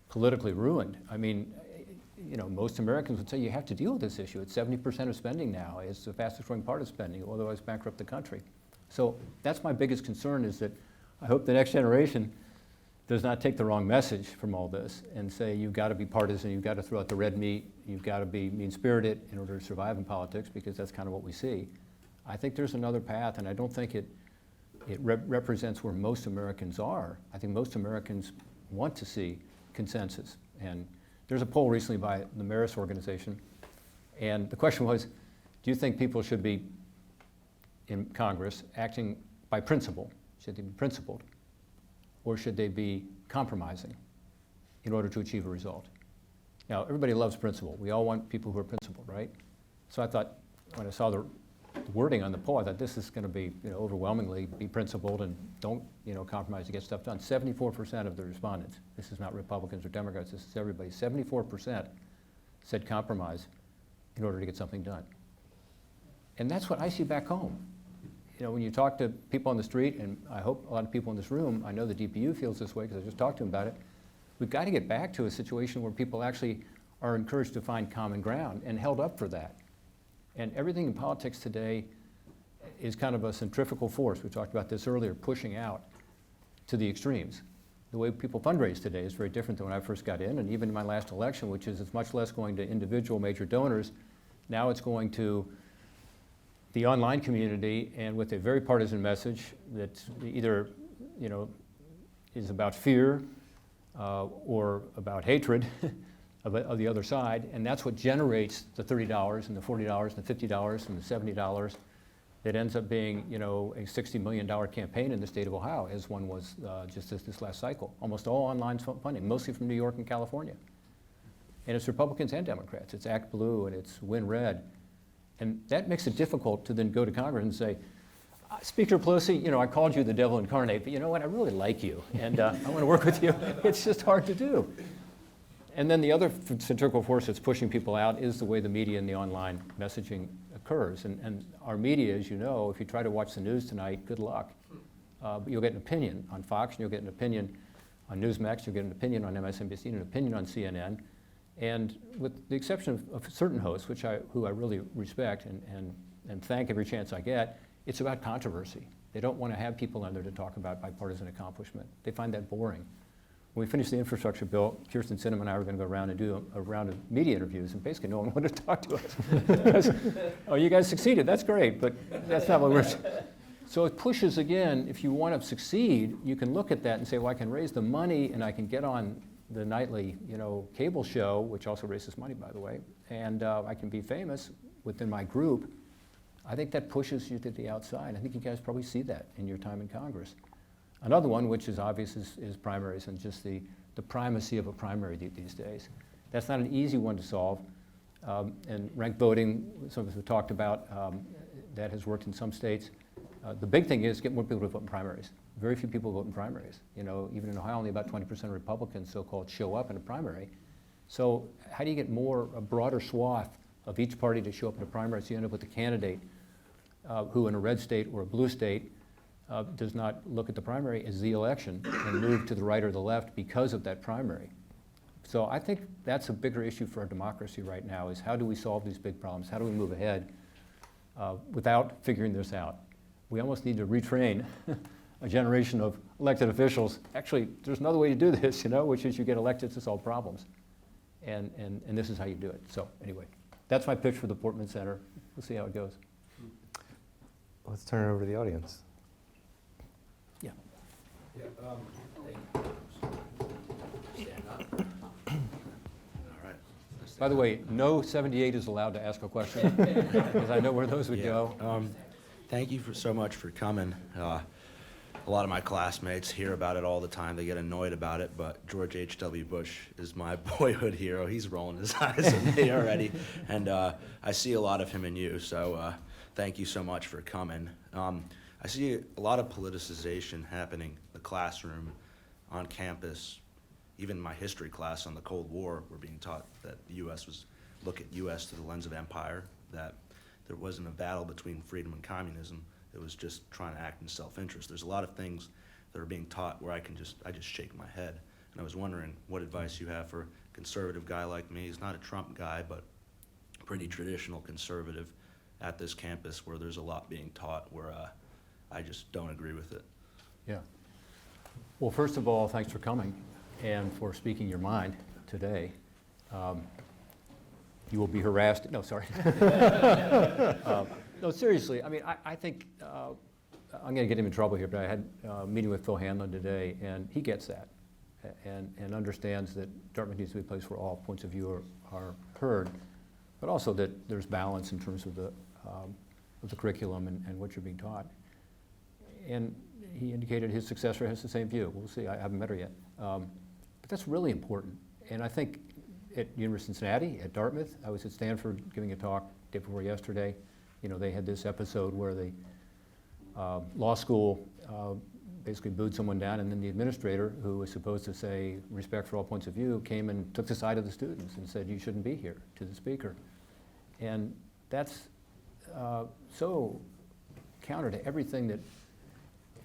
politically ruined. I mean, most Americans would say you have to deal with this issue. It's 70% of spending now. It's the fastest growing part of spending, otherwise bankrupt the country. So that's my biggest concern, is that I hope the next generation does not take the wrong message from all this and say you've got to be partisan, you've got to throw out the red meat, you've got to be mean-spirited in order to survive in politics, because that's kind of what we see. I think there's another path, and I don't think it represents where most Americans are. I think most Americans want to see consensus. And there's a poll recently by the Marist organization, and the question was, do you think people should be in Congress acting by principle? Should they be principled? Or should they be compromising in order to achieve a result? Now, everybody loves principle. We all want people who are principled, right? So I thought, when I saw the wording on the poll, I thought this is going to be, overwhelmingly be principled and don't, compromise to get stuff done. 74% of the respondents, this is not Republicans or Democrats, this is everybody, 74% said compromise in order to get something done. And that's what I see back home. When you talk to people on the street, and I hope a lot of people in this room, I know the DPU feels this way because I just talked to them about it, we've got to get back to a situation where people actually are encouraged to find common ground and held up for that. And everything in politics today is kind of a centrifugal force. We talked about this earlier, pushing out to the extremes. The way people fundraise today is very different than when I first got in, and even in my last election, which is it's much less going to individual major donors. Now it's going to the online community, and with a very partisan message that either, is about fear or about hatred of the other side, and that's what generates the $30 and the $40 and the $50 and the $70 that ends up being, a $60 million campaign in the state of Ohio, as one was just this last cycle. Almost all online funding, mostly from New York and California. And it's Republicans and Democrats. It's Act Blue and it's Win Red. And that makes it difficult to then go to Congress and say, Speaker Pelosi, I called you the devil incarnate, but you know what, I really like you, and I want to work with you. It's just hard to do. And then the other centrifugal force that's pushing people out is the way the media and the online messaging occurs. And our media, as you know, if you try to watch the news tonight, good luck. But you'll get an opinion on Fox, and you'll get an opinion on Newsmax, you'll get an opinion on MSNBC, and an opinion on CNN. And with the exception of certain hosts, who I really respect and thank every chance I get, it's about controversy. They don't want to have people on there to talk about bipartisan accomplishment. They find that boring. When we finish the infrastructure bill, Kirsten Sinema and I were going to go around and do a round of media interviews, and basically no one wanted to talk to us. Oh, you guys succeeded, that's great, but that's not what we're... So it pushes, again, if you want to succeed, you can look at that and say, well, I can raise the money and I can get on the nightly, cable show, which also raises money, by the way, and I can be famous within my group. I think that pushes you to the outside. I think you guys probably see that in your time in Congress. Another one, which is obvious, is primaries and just the primacy of a primary these days. That's not an easy one to solve. And ranked voting, some of us have talked about, that has worked in some states. The big thing is get more people to vote in primaries. Very few people vote in primaries. Even in Ohio, only about 20% of Republicans, so-called, show up in a primary. So how do you get a broader swath of each party to show up in a primary, so you end up with a candidate who in a red state or a blue state does not look at the primary as the election and move to the right or the left because of that primary. So I think that's a bigger issue for our democracy right now, is how do we solve these big problems? How do we move ahead without figuring this out? We almost need to retrain a generation of elected officials. Actually, there's another way to do this, which is you get elected to solve problems. And this is how you do it. So anyway, that's my pitch for the Portman Center. We'll see how it goes. Let's turn it over to the audience. Yeah. Stand up. All right. By the way, no 78 is allowed to ask a question, because I know where those would go. Thank you so much for coming. A lot of my classmates hear about it all the time. They get annoyed about it, but George H.W. Bush is my boyhood hero. He's rolling his eyes at me already, and I see a lot of him in you, so thank you so much for coming. I see a lot of politicization happening in the classroom, on campus. Even my history class on the Cold War, we're being taught that the look at U.S. through the lens of empire, that there wasn't a battle between freedom and communism. It was just trying to act in self-interest. There's a lot of things that are being taught where I just shake my head. And I was wondering what advice you have for conservative guy like me. He's not a Trump guy, but pretty traditional conservative at this campus where there's a lot being taught where I just don't agree with it. Yeah. Well, first of all, thanks for coming and for speaking your mind today. You will be harassed. No, sorry. No, seriously. I mean, I think I'm going to get him in trouble here, but I had a meeting with Phil Hanlon today, and he gets that and understands that Dartmouth needs to be a place where all points of view are heard, but also that there's balance in terms of the curriculum and what you're being taught. And he indicated his successor has the same view. We'll see. I haven't met her yet. But that's really important. And I think at University of Cincinnati, at Dartmouth, I was at Stanford giving a talk day before yesterday. You know, they had this episode where the law school basically booed someone down, and then the administrator, who was supposed to say respect for all points of view, came and took the side of the students and said, you shouldn't be here, to the speaker. And that's so counter to everything that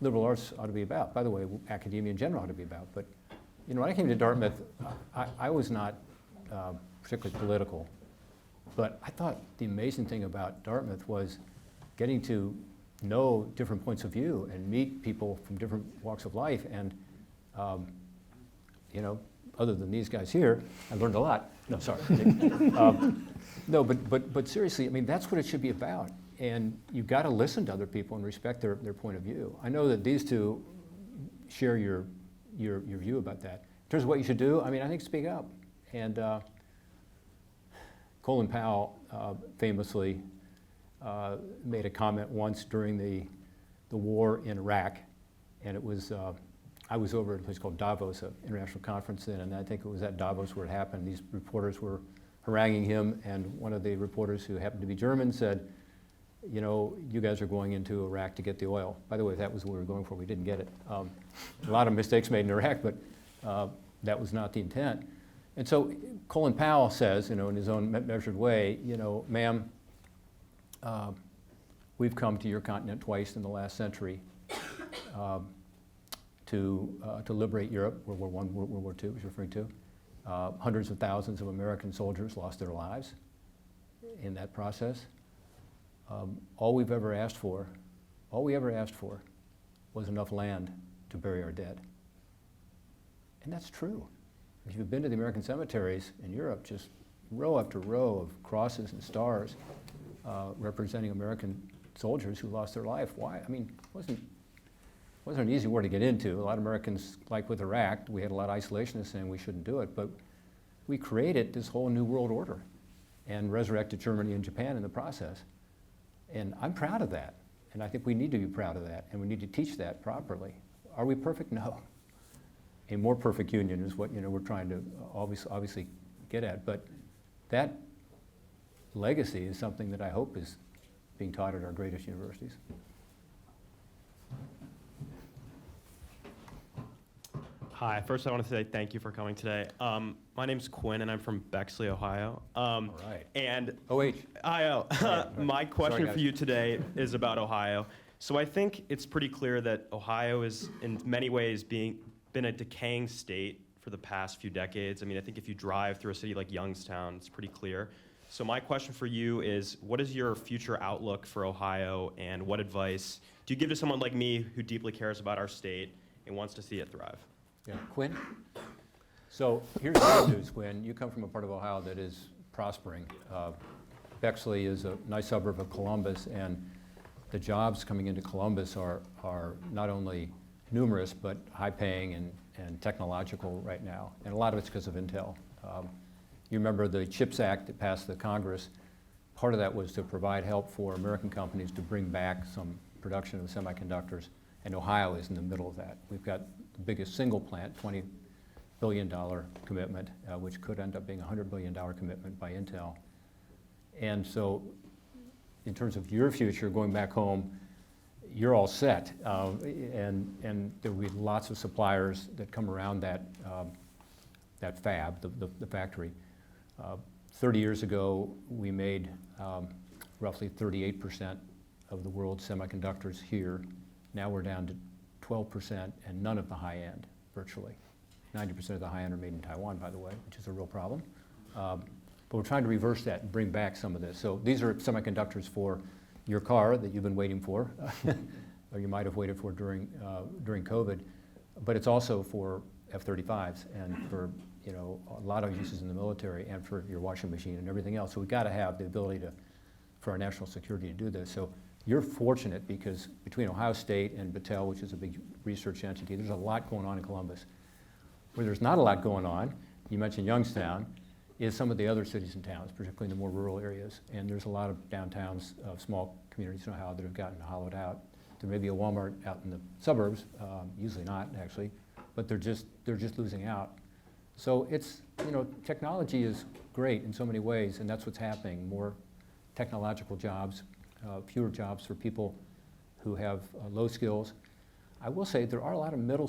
liberal arts ought to be about. By the way, academia in general ought to be about. But you know, when I came to Dartmouth, I was not particularly political, but I thought the amazing thing about Dartmouth was getting to know different points of view and meet people from different walks of life. And you know, other than these guys here, I learned a lot. No, sorry. No, but seriously, I mean, that's what it should be about. And you've got to listen to other people and respect their point of view. I know that these two share your view about that. In terms of what you should do, I mean, I think speak up. And Colin Powell famously made a comment once during the war in Iraq, and it was, I was over at a place called Davos, an international conference then, and I think it was at Davos where it happened. These reporters were haranguing him, and one of the reporters, who happened to be German, said, you know, you guys are going into Iraq to get the oil. By the way, that was what we were going for. We didn't get it. A lot of mistakes made in Iraq, but that was not the intent. And so Colin Powell says, you know, in his own measured way, you know, ma'am, we've come to your continent twice in the last century to liberate Europe, World War I, World War II, was referring to. Hundreds of thousands of American soldiers lost their lives in that process. All we ever asked for was enough land to bury our dead. And that's true. If you've been to the American cemeteries in Europe, just row after row of crosses and stars representing American soldiers who lost their life. Why? I mean, it wasn't an easy war to get into. A lot of Americans, like with Iraq, we had a lot of isolationists saying we shouldn't do it, but we created this whole new world order and resurrected Germany and Japan in the process. And I'm proud of that. And I think we need to be proud of that, and we need to teach that properly. Are we perfect? No. A more perfect union is what, you know, we're trying to obviously get at. But that legacy is something that I hope is being taught at our greatest universities. Hi, first I want to say thank you for coming today. My name's Quinn and I'm from Bexley, Ohio. All right. And OH. IO. Right. My question Sorry, for you today is about Ohio. So I think it's pretty clear that Ohio is in many ways been a decaying state for the past few decades. I mean, I think if you drive through a city like Youngstown, it's pretty clear. So my question for you is, what is your future outlook for Ohio, and what advice do you give to someone like me who deeply cares about our state and wants to see it thrive? Yeah, Quinn? So here's the good news, Quinn. You come from a part of Ohio that is prospering. Bexley is a nice suburb of Columbus, and the jobs coming into Columbus are not only numerous, but high-paying and technological right now. And a lot of it's because of Intel. You remember the CHIPS Act that passed the Congress. Part of that was to provide help for American companies to bring back some production of semiconductors, and Ohio is in the middle of that. We've got the biggest single plant, $20 billion commitment, which could end up being a $100 billion commitment by Intel. And so in terms of your future, going back home, you're all set. And there will be lots of suppliers that come around that fab, the factory. 30 years ago, we made roughly 38% of the world's semiconductors here. Now we're down to 12%, and none of the high end, virtually. 90% of the high-end are made in Taiwan, by the way, which is a real problem. But we're trying to reverse that and bring back some of this. So these are semiconductors for your car that you've been waiting for, or you might have waited for during COVID. But it's also for F-35s and for a lot of uses in the military and for your washing machine and everything else. So we've got to have the ability for our national security to do this. So you're fortunate because between Ohio State and Battelle, which is a big research entity, there's a lot going on in Columbus. Where there's not a lot going on, you mentioned Youngstown, is some of the other cities and towns, particularly in the more rural areas. And there's a lot of downtowns of small communities in Ohio that have gotten hollowed out. There may be a Walmart out in the suburbs, usually not actually, but they're just losing out. So it's, technology is great in so many ways, and that's what's happening. More technological jobs, fewer jobs for people who have low skills. I will say there are a lot of middle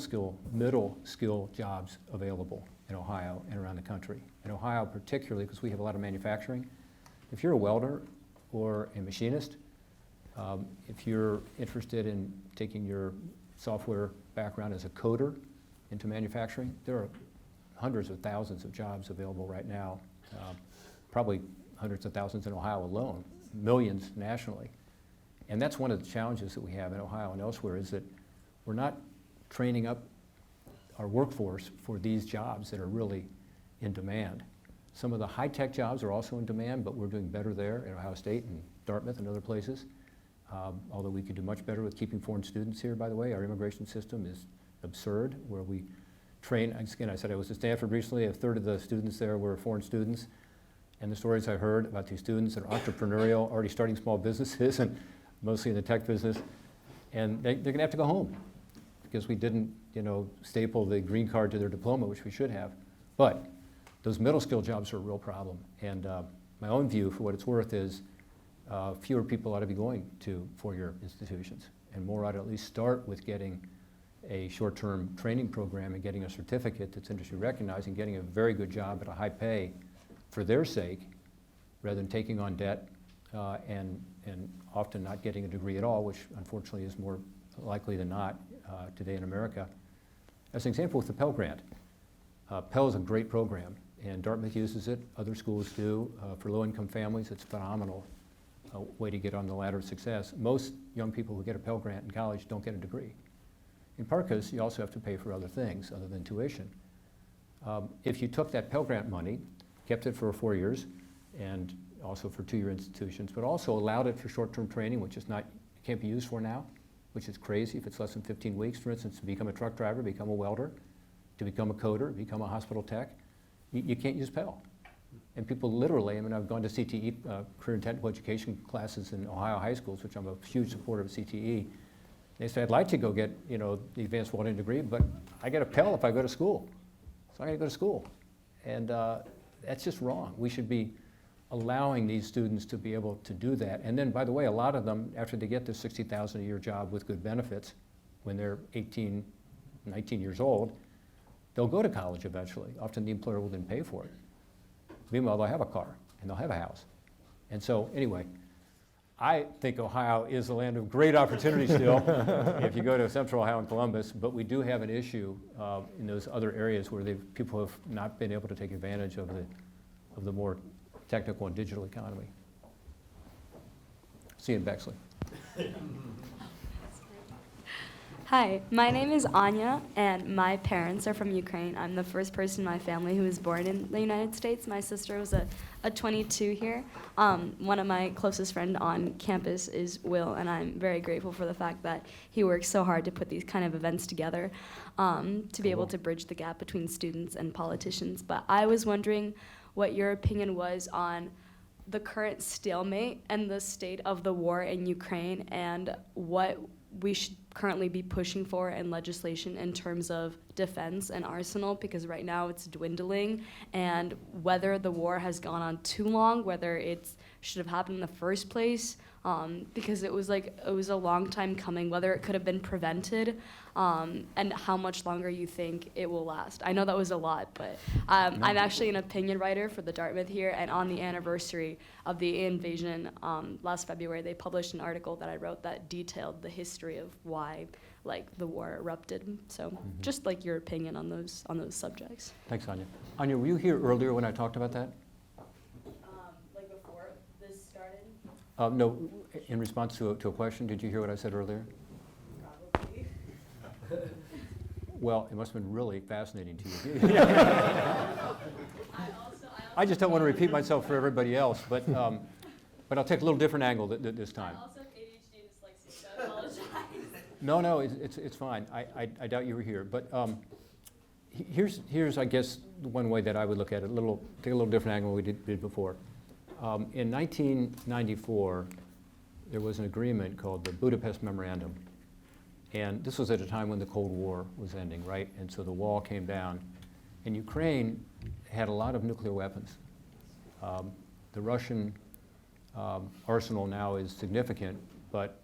skill jobs available in Ohio and around the country. In Ohio particularly, because we have a lot of manufacturing. If you're a welder or a machinist, if you're interested in taking your software background as a coder into manufacturing, there are hundreds of thousands of jobs available right now, probably hundreds of thousands in Ohio alone, millions nationally. And that's one of the challenges that we have in Ohio and elsewhere is that we're not training up our workforce for these jobs that are really in demand. Some of the high-tech jobs are also in demand, but we're doing better there at Ohio State and Dartmouth and other places. Although we could do much better with keeping foreign students here, by the way. Our immigration system is absurd, where we train, again, I said I was at Stanford recently, a third of the students there were foreign students. And the stories I heard about these students that are entrepreneurial, already starting small businesses, and mostly in the tech business, and they're gonna have to go home because we didn't, staple the green card to their diploma, which we should have. But those middle skill jobs are a real problem. And my own view, for what it's worth, is fewer people ought to be going to four-year institutions, and more ought to at least start with getting a short-term training program and getting a certificate that's industry recognized and getting a very good job at a high pay for their sake, rather than taking on debt and often not getting a degree at all, which unfortunately is more likely than not today in America. As an example with the Pell Grant. Pell is a great program, and Dartmouth uses it, other schools do. For low-income families, it's a phenomenal way to get on the ladder of success. Most young people who get a Pell Grant in college don't get a degree. In part because you also have to pay for other things other than tuition. If you took that Pell Grant money, kept it for 4 years, and also for two-year institutions, but also allowed it for short-term training, which is not, can't be used for now, which is crazy if it's less than 15 weeks, for instance, to become a truck driver, become a welder, to become a coder, become a hospital tech, you can't use Pell. And people literally, I've gone to CTE, career and technical education classes in Ohio high schools, which I'm a huge supporter of CTE. They say, I'd like to go get, the advanced welding degree, but I get a Pell if I go to school. So I gotta go to school. And that's just wrong. We should be allowing these students to be able to do that. And then, by the way, a lot of them, after they get their $60,000 a year job with good benefits, when they're 18, 19 years old, they'll go to college eventually. Often the employer will then pay for it. Meanwhile, they'll have a car and they'll have a house. And so, anyway, I think Ohio is a land of great opportunity still if you go to Central Ohio and Columbus, but we do have an issue in those other areas where people have not been able to take advantage of the more technical and digital economy. See you in Bexley. Hi, my name is Anya, and my parents are from Ukraine. I'm the first person in my family who was born in the United States. My sister was a 22 here. One of my closest friends on campus is Will, and I'm very grateful for the fact that he works so hard to put these kind of events together to be able to bridge the gap between students and politicians. But I was wondering what your opinion was on the current stalemate and the state of the war in Ukraine, and what we should currently be pushing for in legislation in terms of defense and arsenal, because right now it's dwindling, and whether the war has gone on too long, whether it should have happened in the first place, because it was a long time coming, whether it could have been prevented, and how much longer you think it will last. I know that was a lot, but I'm actually an opinion writer for the Dartmouth here, and on the anniversary of the invasion last February, they published an article that I wrote that detailed the history of why like the war erupted. So just like your opinion on those subjects. Thanks, Anya. Anya, were you here earlier when I talked about that? Like before this started? No, in response to a question, did you hear what I said earlier? Probably. Well, it must have been really fascinating to you. I just don't want to repeat myself for everybody else, but I'll take a little different angle this time. I also have ADHD and dyslexia, so I apologize. No, it's fine. I doubt you were here, but here's I guess one way that I would look at it. Take a little different angle than we did before. In 1994, there was an agreement called the Budapest Memorandum, and this was at a time when the Cold War was ending, right? And so the wall came down, and Ukraine had a lot of nuclear weapons. The Russian arsenal now is significant, but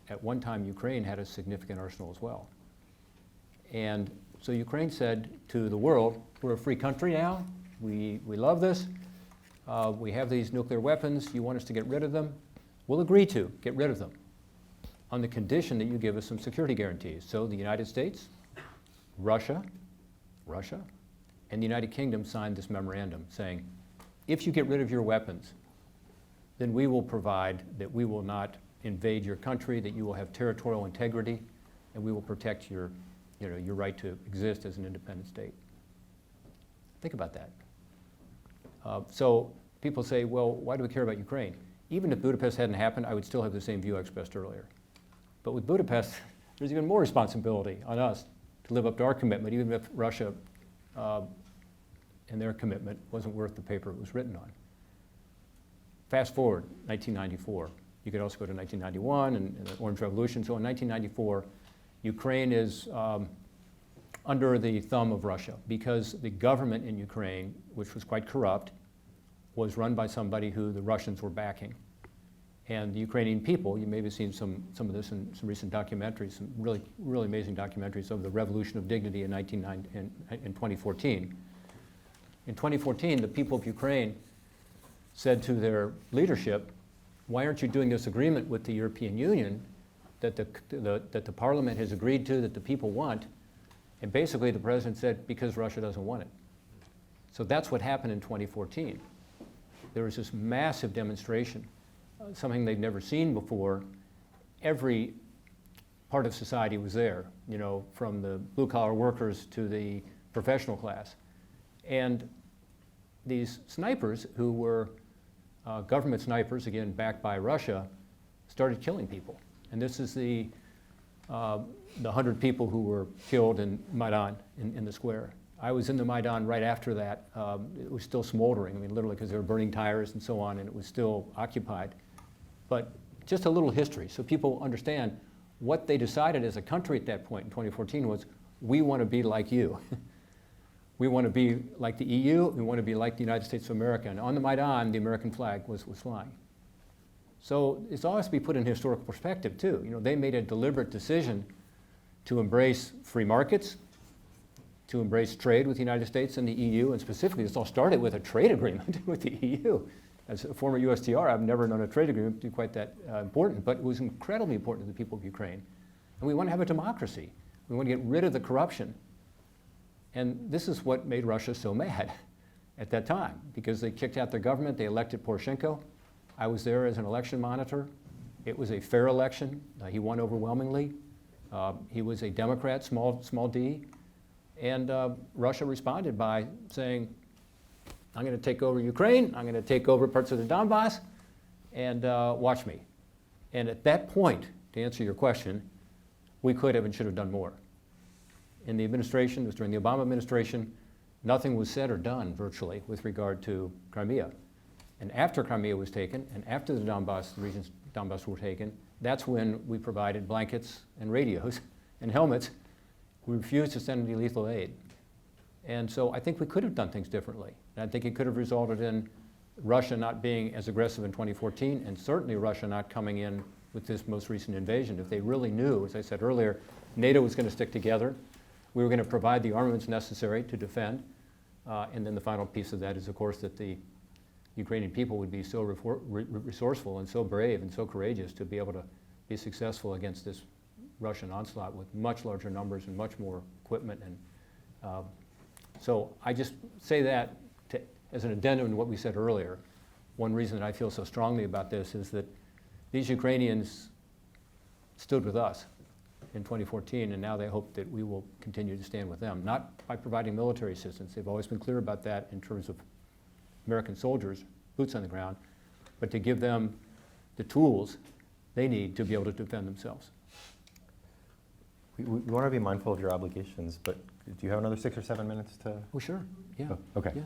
at one time Ukraine had a significant arsenal as well. And so Ukraine said to the world, we're a free country now, we love this, we have these nuclear weapons, you want us to get rid of them? We'll agree to get rid of them on the condition that you give us some security guarantees. So the United States, Russia, and the United Kingdom signed this memorandum saying, if you get rid of your weapons, then we will provide that we will not invade your country, that you will have territorial integrity, and we will protect your right to exist as an independent state. Think about that. So people say, well, why do we care about Ukraine? Even if Budapest hadn't happened, I would still have the same view I expressed earlier. But with Budapest, there's even more responsibility on us to live up to our commitment, even if Russia and their commitment wasn't worth the paper it was written on. Fast forward, 1994. You could also go to 1991 and the Orange Revolution. So in 1994, Ukraine is under the thumb of Russia because the government in Ukraine, which was quite corrupt, was run by somebody who the Russians were backing. And the Ukrainian people, you may have seen some of this in some recent documentaries, some really, really amazing documentaries of the Revolution of Dignity in 2014. In 2014, the people of Ukraine said to their leadership, why aren't you doing this agreement with the European Union that the parliament has agreed to, that the people want? And basically the president said, because Russia doesn't want it. So that's what happened in 2014. There was this massive demonstration, something they'd never seen before. Every part of society was there, from the blue-collar workers to the professional class. And these snipers, who were government snipers, again, backed by Russia, started killing people. And this is the 100 people who were killed in Maidan, in the square. I was in the Maidan right after that. It was still smoldering, literally, because they were burning tires and so on, and it was still occupied. But just a little history, so people understand what they decided as a country at that point in 2014 was, we want to be like you. We want to be like the EU, we want to be like the United States of America. And on the Maidan, the American flag was flying. So it's always to be put in historical perspective, too. They made a deliberate decision to embrace free markets, to embrace trade with the United States and the EU, and specifically this all started with a trade agreement with the EU. As a former USTR, I've never known a trade agreement to be quite that important, but it was incredibly important to the people of Ukraine. And we want to have a democracy. We want to get rid of the corruption. And this is what made Russia so mad at that time, because they kicked out their government, they elected Poroshenko. I was there as an election monitor. It was a fair election. He won overwhelmingly. He was a Democrat, small d. And Russia responded by saying, I'm going to take over Ukraine, I'm going to take over parts of the Donbass, and watch me. And at that point, to answer your question, we could have and should have done more. In the administration, it was during the Obama administration, nothing was said or done virtually with regard to Crimea. And after Crimea was taken, and after the regions Donbass were taken, that's when we provided blankets and radios and helmets. We refused to send any lethal aid. And so I think we could have done things differently. And I think it could have resulted in Russia not being as aggressive in 2014, and certainly Russia not coming in with this most recent invasion. If they really knew, as I said earlier, NATO was going to stick together, we were going to provide the armaments necessary to defend, and then the final piece of that is, of course, that the Ukrainian people would be so resourceful and so brave and so courageous to be able to be successful against this Russian onslaught with much larger numbers and much more equipment. And so I just say that as an addendum to what we said earlier. One reason that I feel so strongly about this is that these Ukrainians stood with us in 2014, and now they hope that we will continue to stand with them, not by providing military assistance. They've always been clear about that in terms of American soldiers, boots on the ground, but to give them the tools they need to be able to defend themselves. We want to be mindful of your obligations, but do you have another 6 or 7 minutes to? Oh, sure, yeah. Oh, okay. Yeah.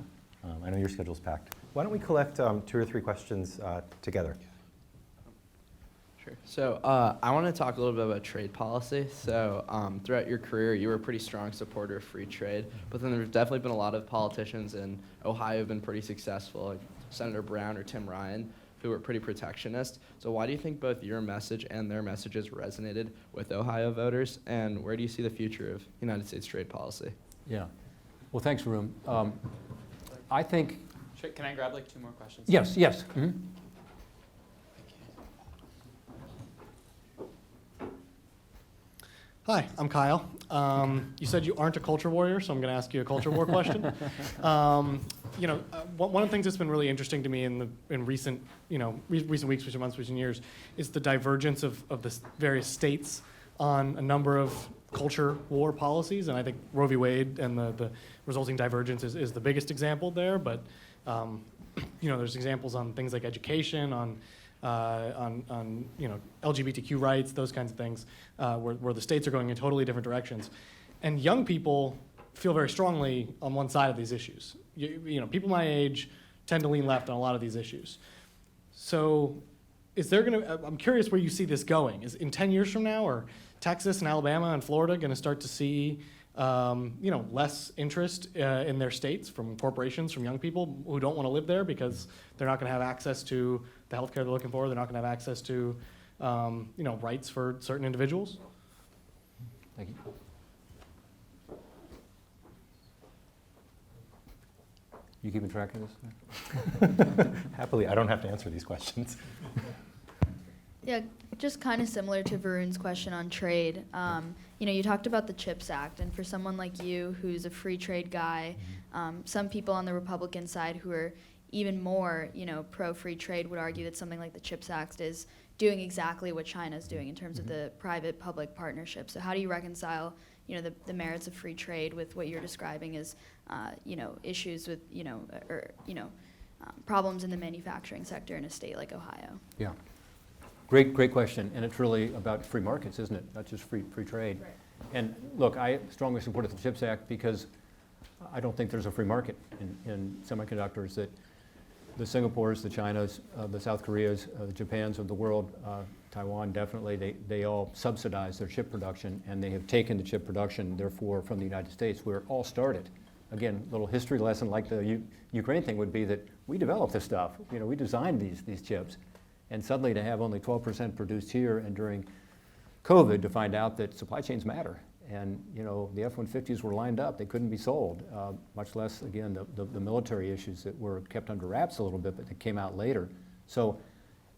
I know your schedule's packed. Why don't we collect 2 or 3 questions together? Sure. So I want to talk a little bit about trade policy. So throughout your career, you were a pretty strong supporter of free trade, but then there's definitely been a lot of politicians in Ohio who have been pretty successful, like Senator Brown or Tim Ryan, who were pretty protectionist. So why do you think both your message and their messages resonated with Ohio voters, and where do you see the future of United States trade policy? Yeah. Well, thanks, Varun. I think. Can I grab like 2 more questions? Yes, yes. Mm-hmm. Hi, I'm Kyle. You said you aren't a culture warrior, so I'm going to ask you a culture war question. One of the things that's been really interesting to me in recent, recent weeks, recent months, recent years, is the divergence of the various states on a number of culture war policies, and I think Roe v. Wade and the resulting divergence is the biggest example there. But there's examples on things like education, on LGBTQ rights, those kinds of things, where the states are going in totally different directions, and young people feel very strongly on one side of these issues. People my age tend to lean left on a lot of these issues. So, I'm curious where you see this going. Is in 10 years from now, are Texas and Alabama and Florida going to start to see less interest in their states from corporations, from young people who don't want to live there because they're not going to have access to the healthcare they're looking for. They're not going to have access to, rights for certain individuals. Thank you. You keeping track of this? Happily, I don't have to answer these questions. Yeah, just kind of similar to Varun's question on trade. You talked about the CHIPS Act, and for someone like you who's a free trade guy, some people on the Republican side who are even more, pro-free trade would argue that something like the CHIPS Act is doing exactly what China's doing in terms of the private-public partnership. So how do you reconcile, the merits of free trade with what you're describing as, issues with, problems in the manufacturing sector in a state like Ohio? Yeah. Great question, and it's really about free markets, isn't it? Not just free trade. Right. And look, I strongly supported the CHIPS Act because I don't think there's a free market in semiconductors. That the Singapores, the Chinas, the South Koreas, the Japans of the world, Taiwan definitely, they all subsidize their chip production, and they have taken the chip production, therefore, from the United States, where it all started. Again, a little history lesson like the Ukraine thing would be that we developed this stuff. We designed these chips. And suddenly to have only 12% produced here, and during COVID to find out that supply chains matter. And the F-150s were lined up, they couldn't be sold, much less, again, the military issues that were kept under wraps a little bit, but that came out later. So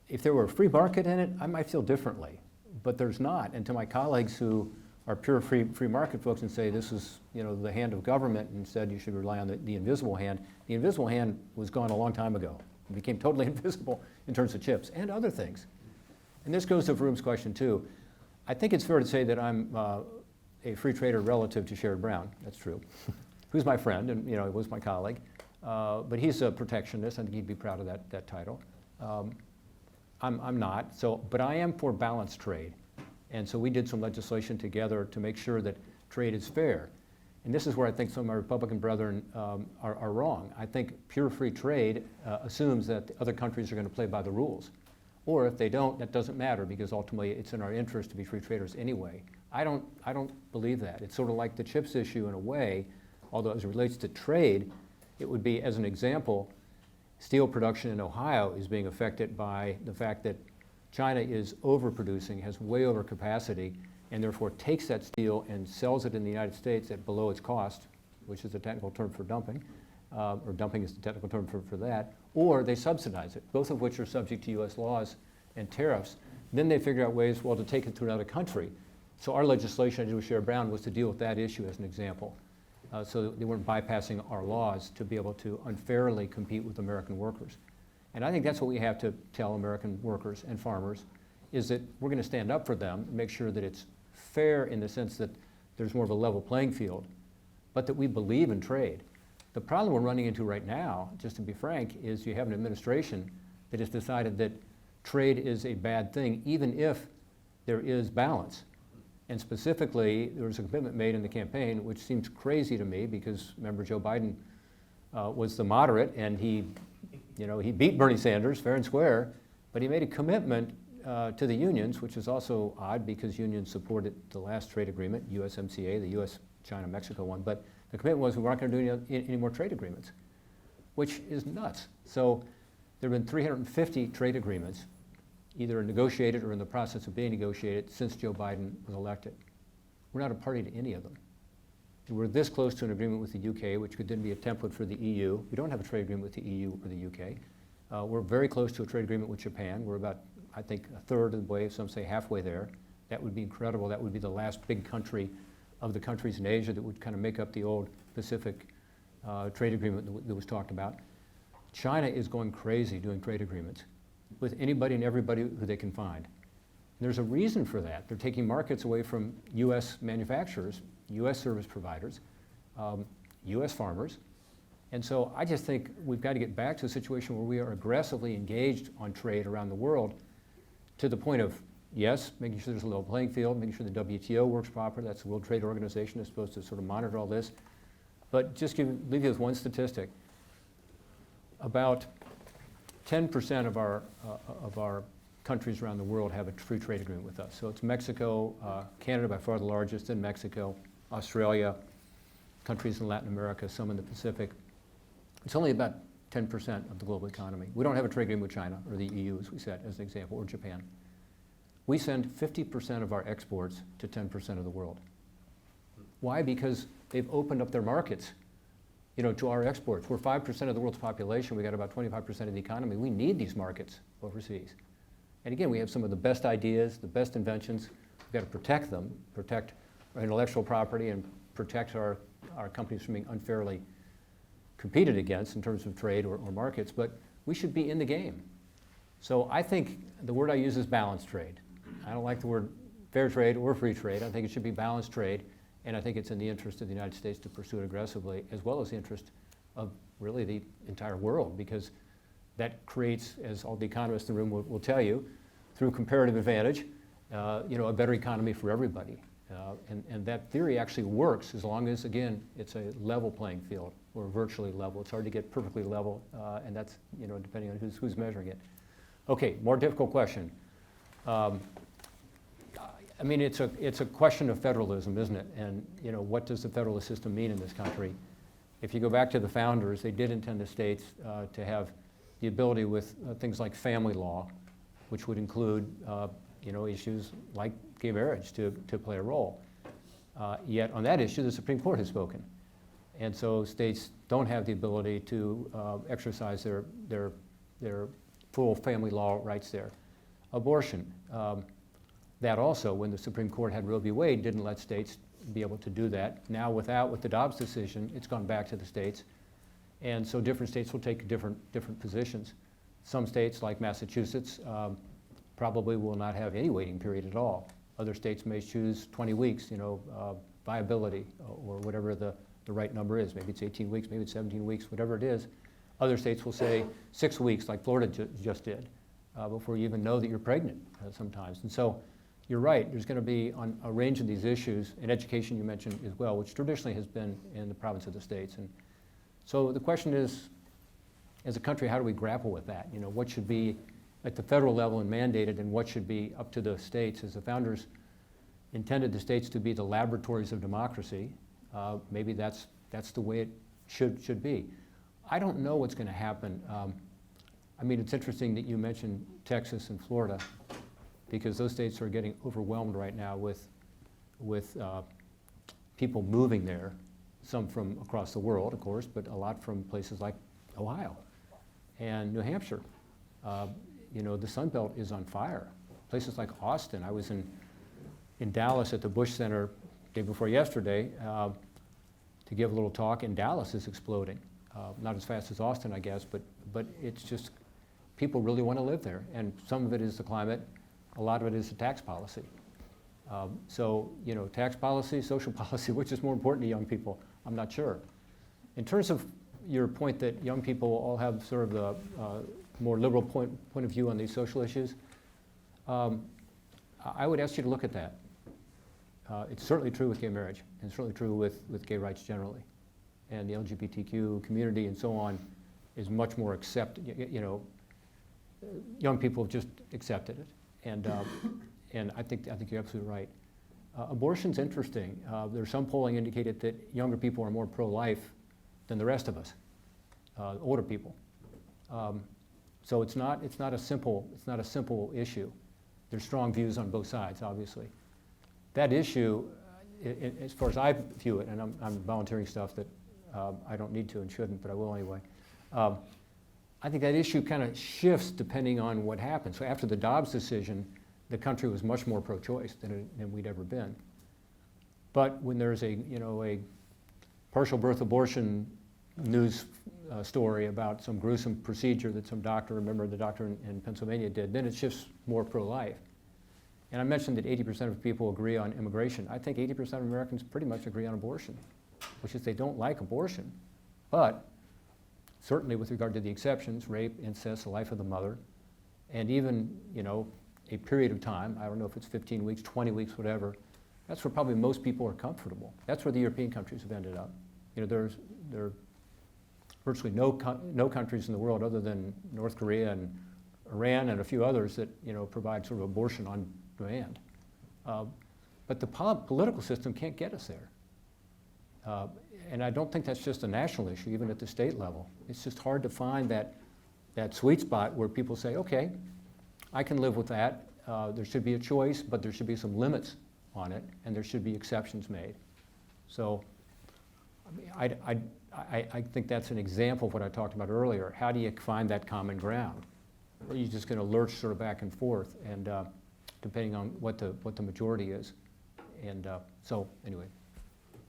if there were a free market in it, I might feel differently, but there's not. And to my colleagues who are pure free market folks and say this is the hand of government, and said you should rely on the invisible hand was gone a long time ago. It became totally invisible in terms of chips and other things. And this goes to Varun's question too. I think it's fair to say that I'm a free trader relative to Sherrod Brown. That's true. Who's my friend, and was my colleague. But he's a protectionist. I think he'd be proud of that title. I'm not. But I am for balanced trade. And so we did some legislation together to make sure that trade is fair. And this is where I think some of my Republican brethren are wrong. I think pure free trade assumes that the other countries are going to play by the rules. Or if they don't, that doesn't matter, because ultimately it's in our interest to be free traders anyway. I don't believe that. It's sort of like the chips issue in a way, although as it relates to trade, it would be, as an example, steel production in Ohio is being affected by the fact that China is overproducing, has way over capacity, and therefore takes that steel and sells it in the United States at below its cost, which is the technical term for dumping, or dumping is the technical term for that, or they subsidize it, both of which are subject to US laws and tariffs. Then they figure out ways, to take it to another country. So our legislation, I did with Sherrod Brown, was to deal with that issue as an example. So that they weren't bypassing our laws to be able to unfairly compete with American workers. And I think that's what we have to tell American workers and farmers, is that we're going to stand up for them and make sure that it's fair in the sense that there's more of a level playing field, but that we believe in trade. The problem we're running into right now, just to be frank, is you have an administration that has decided that trade is a bad thing, even if there is balance. And specifically, there was a commitment made in the campaign, which seems crazy to me because, remember, Joe Biden was the moderate, and he beat Bernie Sanders fair and square, but he made a commitment to the unions, which is also odd because unions supported the last trade agreement, USMCA, the US-China-Mexico one, but the commitment was we weren't going to do any more trade agreements, which is nuts. So there have been 350 trade agreements, either negotiated or in the process of being negotiated since Joe Biden was elected. We're not a party to any of them. And we're this close to an agreement with the UK, which could then be a template for the EU. We don't have a trade agreement with the EU or the UK. We're very close to a trade agreement with Japan. We're about, I think, a third of the way, some say halfway there. That would be incredible. That would be the last big country of the countries in Asia that would kind of make up the old Pacific trade agreement that was talked about. China is going crazy doing trade agreements with anybody and everybody who they can find. And there's a reason for that. They're taking markets away from US manufacturers, US service providers, US farmers. And so I just think we've got to get back to a situation where we are aggressively engaged on trade around the world to the point of, yes, making sure there's a level playing field, making sure the WTO works properly. That's the World Trade Organization that's supposed to sort of monitor all this. But just leave you with one statistic. About 10% of our countries around the world have a free trade agreement with us. So it's Mexico, Canada by far the largest, then Mexico, Australia, countries in Latin America, some in the Pacific. It's only about 10% of the global economy. We don't have a trade agreement with China or the EU, as we said, as an example, or Japan. We send 50% of our exports to 10% of the world. Why? Because they've opened up their markets, to our exports. We're 5% of the world's population. We got about 25% of the economy. We need these markets overseas. And again, we have some of the best ideas, the best inventions. We've got to protect them, protect our intellectual property, and protect our companies from being unfairly competed against in terms of trade or markets. But we should be in the game. So I think the word I use is balanced trade. I don't like the word fair trade or free trade. I think it should be balanced trade. And I think it's in the interest of the United States to pursue it aggressively, as well as the interest of really the entire world, because that creates, as all the economists in the room will tell you, through comparative advantage, a better economy for everybody. And that theory actually works as long as, again, it's a level playing field, or virtually level. It's hard to get perfectly level, and that's, depending on who's measuring it. Okay, more difficult question. It's a question of federalism, isn't it? And what does the federalist system mean in this country? If you go back to the founders, they did intend the states to have the ability with things like family law, which would include issues like gay marriage to play a role. Yet on that issue, the Supreme Court has spoken. And so states don't have the ability to exercise their full family law rights there. Abortion. That also, when the Supreme Court had Roe v. Wade, didn't let states be able to do that. Now with the Dobbs decision, it's gone back to the states. And so different states will take different positions. Some states, like Massachusetts, probably will not have any waiting period at all. Other states may choose 20 weeks, viability, or whatever the right number is. Maybe it's 18 weeks, maybe it's 17 weeks, whatever it is. Other states will say 6 weeks, like Florida just did, before you even know that you're pregnant sometimes. And so you're right, there's going to be on a range of these issues, and education you mentioned as well, which traditionally has been in the province of the states. And so the question is, as a country, how do we grapple with that? What should be at the federal level and mandated, and what should be up to the states? As the founders intended the states to be the laboratories of democracy, maybe that's the way it should be. I don't know what's going to happen. It's interesting that you mentioned Texas and Florida, because those states are getting overwhelmed right now with people moving there, some from across the world, of course, but a lot from places like Ohio and New Hampshire. The Sun Belt is on fire. Places like Austin. I was in in Dallas at the Bush Center day before yesterday to give a little talk, and Dallas is exploding. Not as fast as Austin, I guess, but it's just, people really want to live there. And some of it is the climate, a lot of it is the tax policy. So, you know, tax policy, social policy, which is more important to young people, I'm not sure. In terms of your point that young people all have sort of the more liberal point of view on these social issues, I would ask you to look at that. It's certainly true with gay marriage, and certainly true with gay rights generally. And the LGBTQ community and so on is much more you know, young people have just accepted it. And I think you're absolutely right. Abortion's interesting. There's some polling indicated that younger people are more pro-life than the rest of us, older people. So it's not a simple issue. There's strong views on both sides, obviously. That issue, as far as I view it, and I'm volunteering stuff that I don't need to and shouldn't, but I will anyway. I think that issue kind of shifts depending on what happens. So after the Dobbs decision, the country was much more pro-choice than we'd ever been. But when there's a partial birth abortion news story about some gruesome procedure that some doctor, remember the doctor in Pennsylvania did, then it shifts more pro-life. And I mentioned that 80% of people agree on immigration. I think 80% of Americans pretty much agree on abortion, which is they don't like abortion. But certainly with regard to the exceptions, rape, incest, the life of the mother, and even, you know, a period of time, I don't know if it's 15 weeks, 20 weeks, whatever, that's where probably most people are comfortable. That's where the European countries have ended up. You know, there are virtually no countries in the world other than North Korea and Iran and a few others that, you know, provide sort of abortion on demand. But the political system can't get us there. And I don't think that's just a national issue, even at the state level. It's just hard to find that sweet spot where people say, okay, I can live with that. There should be a choice, but there should be some limits on it, and there should be exceptions made. So I mean, I think that's an example of what I talked about earlier. How do you find that common ground? Or are you just going to lurch sort of back and forth, and depending on what the majority is? And so anyway,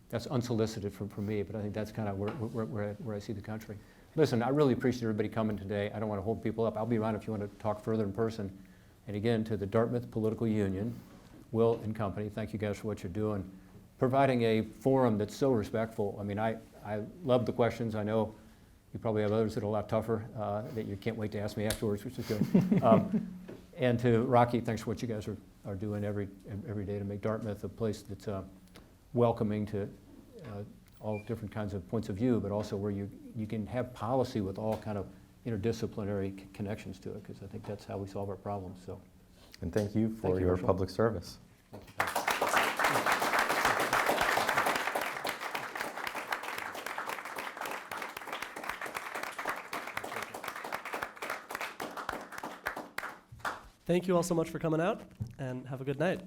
that's unsolicited from me, but I think that's kind of where I see the country. Listen, I really appreciate everybody coming today. I don't want to hold people up. I'll be around if you want to talk further in person. And again, to the Dartmouth Political Union, Will and company, thank you guys for what you're doing. Providing a forum that's so respectful. I mean, I love the questions. I know you probably have others that are a lot tougher that you can't wait to ask me afterwards, which is good. And to Rocky, thanks for what you guys are doing every day to make Dartmouth a place that's welcoming to all different kinds of points of view, but also where you can have policy with all kind of interdisciplinary connections to it, because I think that's how we solve our problems. So, And thank you for your Marshall. public service. Thank you all so much for coming out, and have a good night.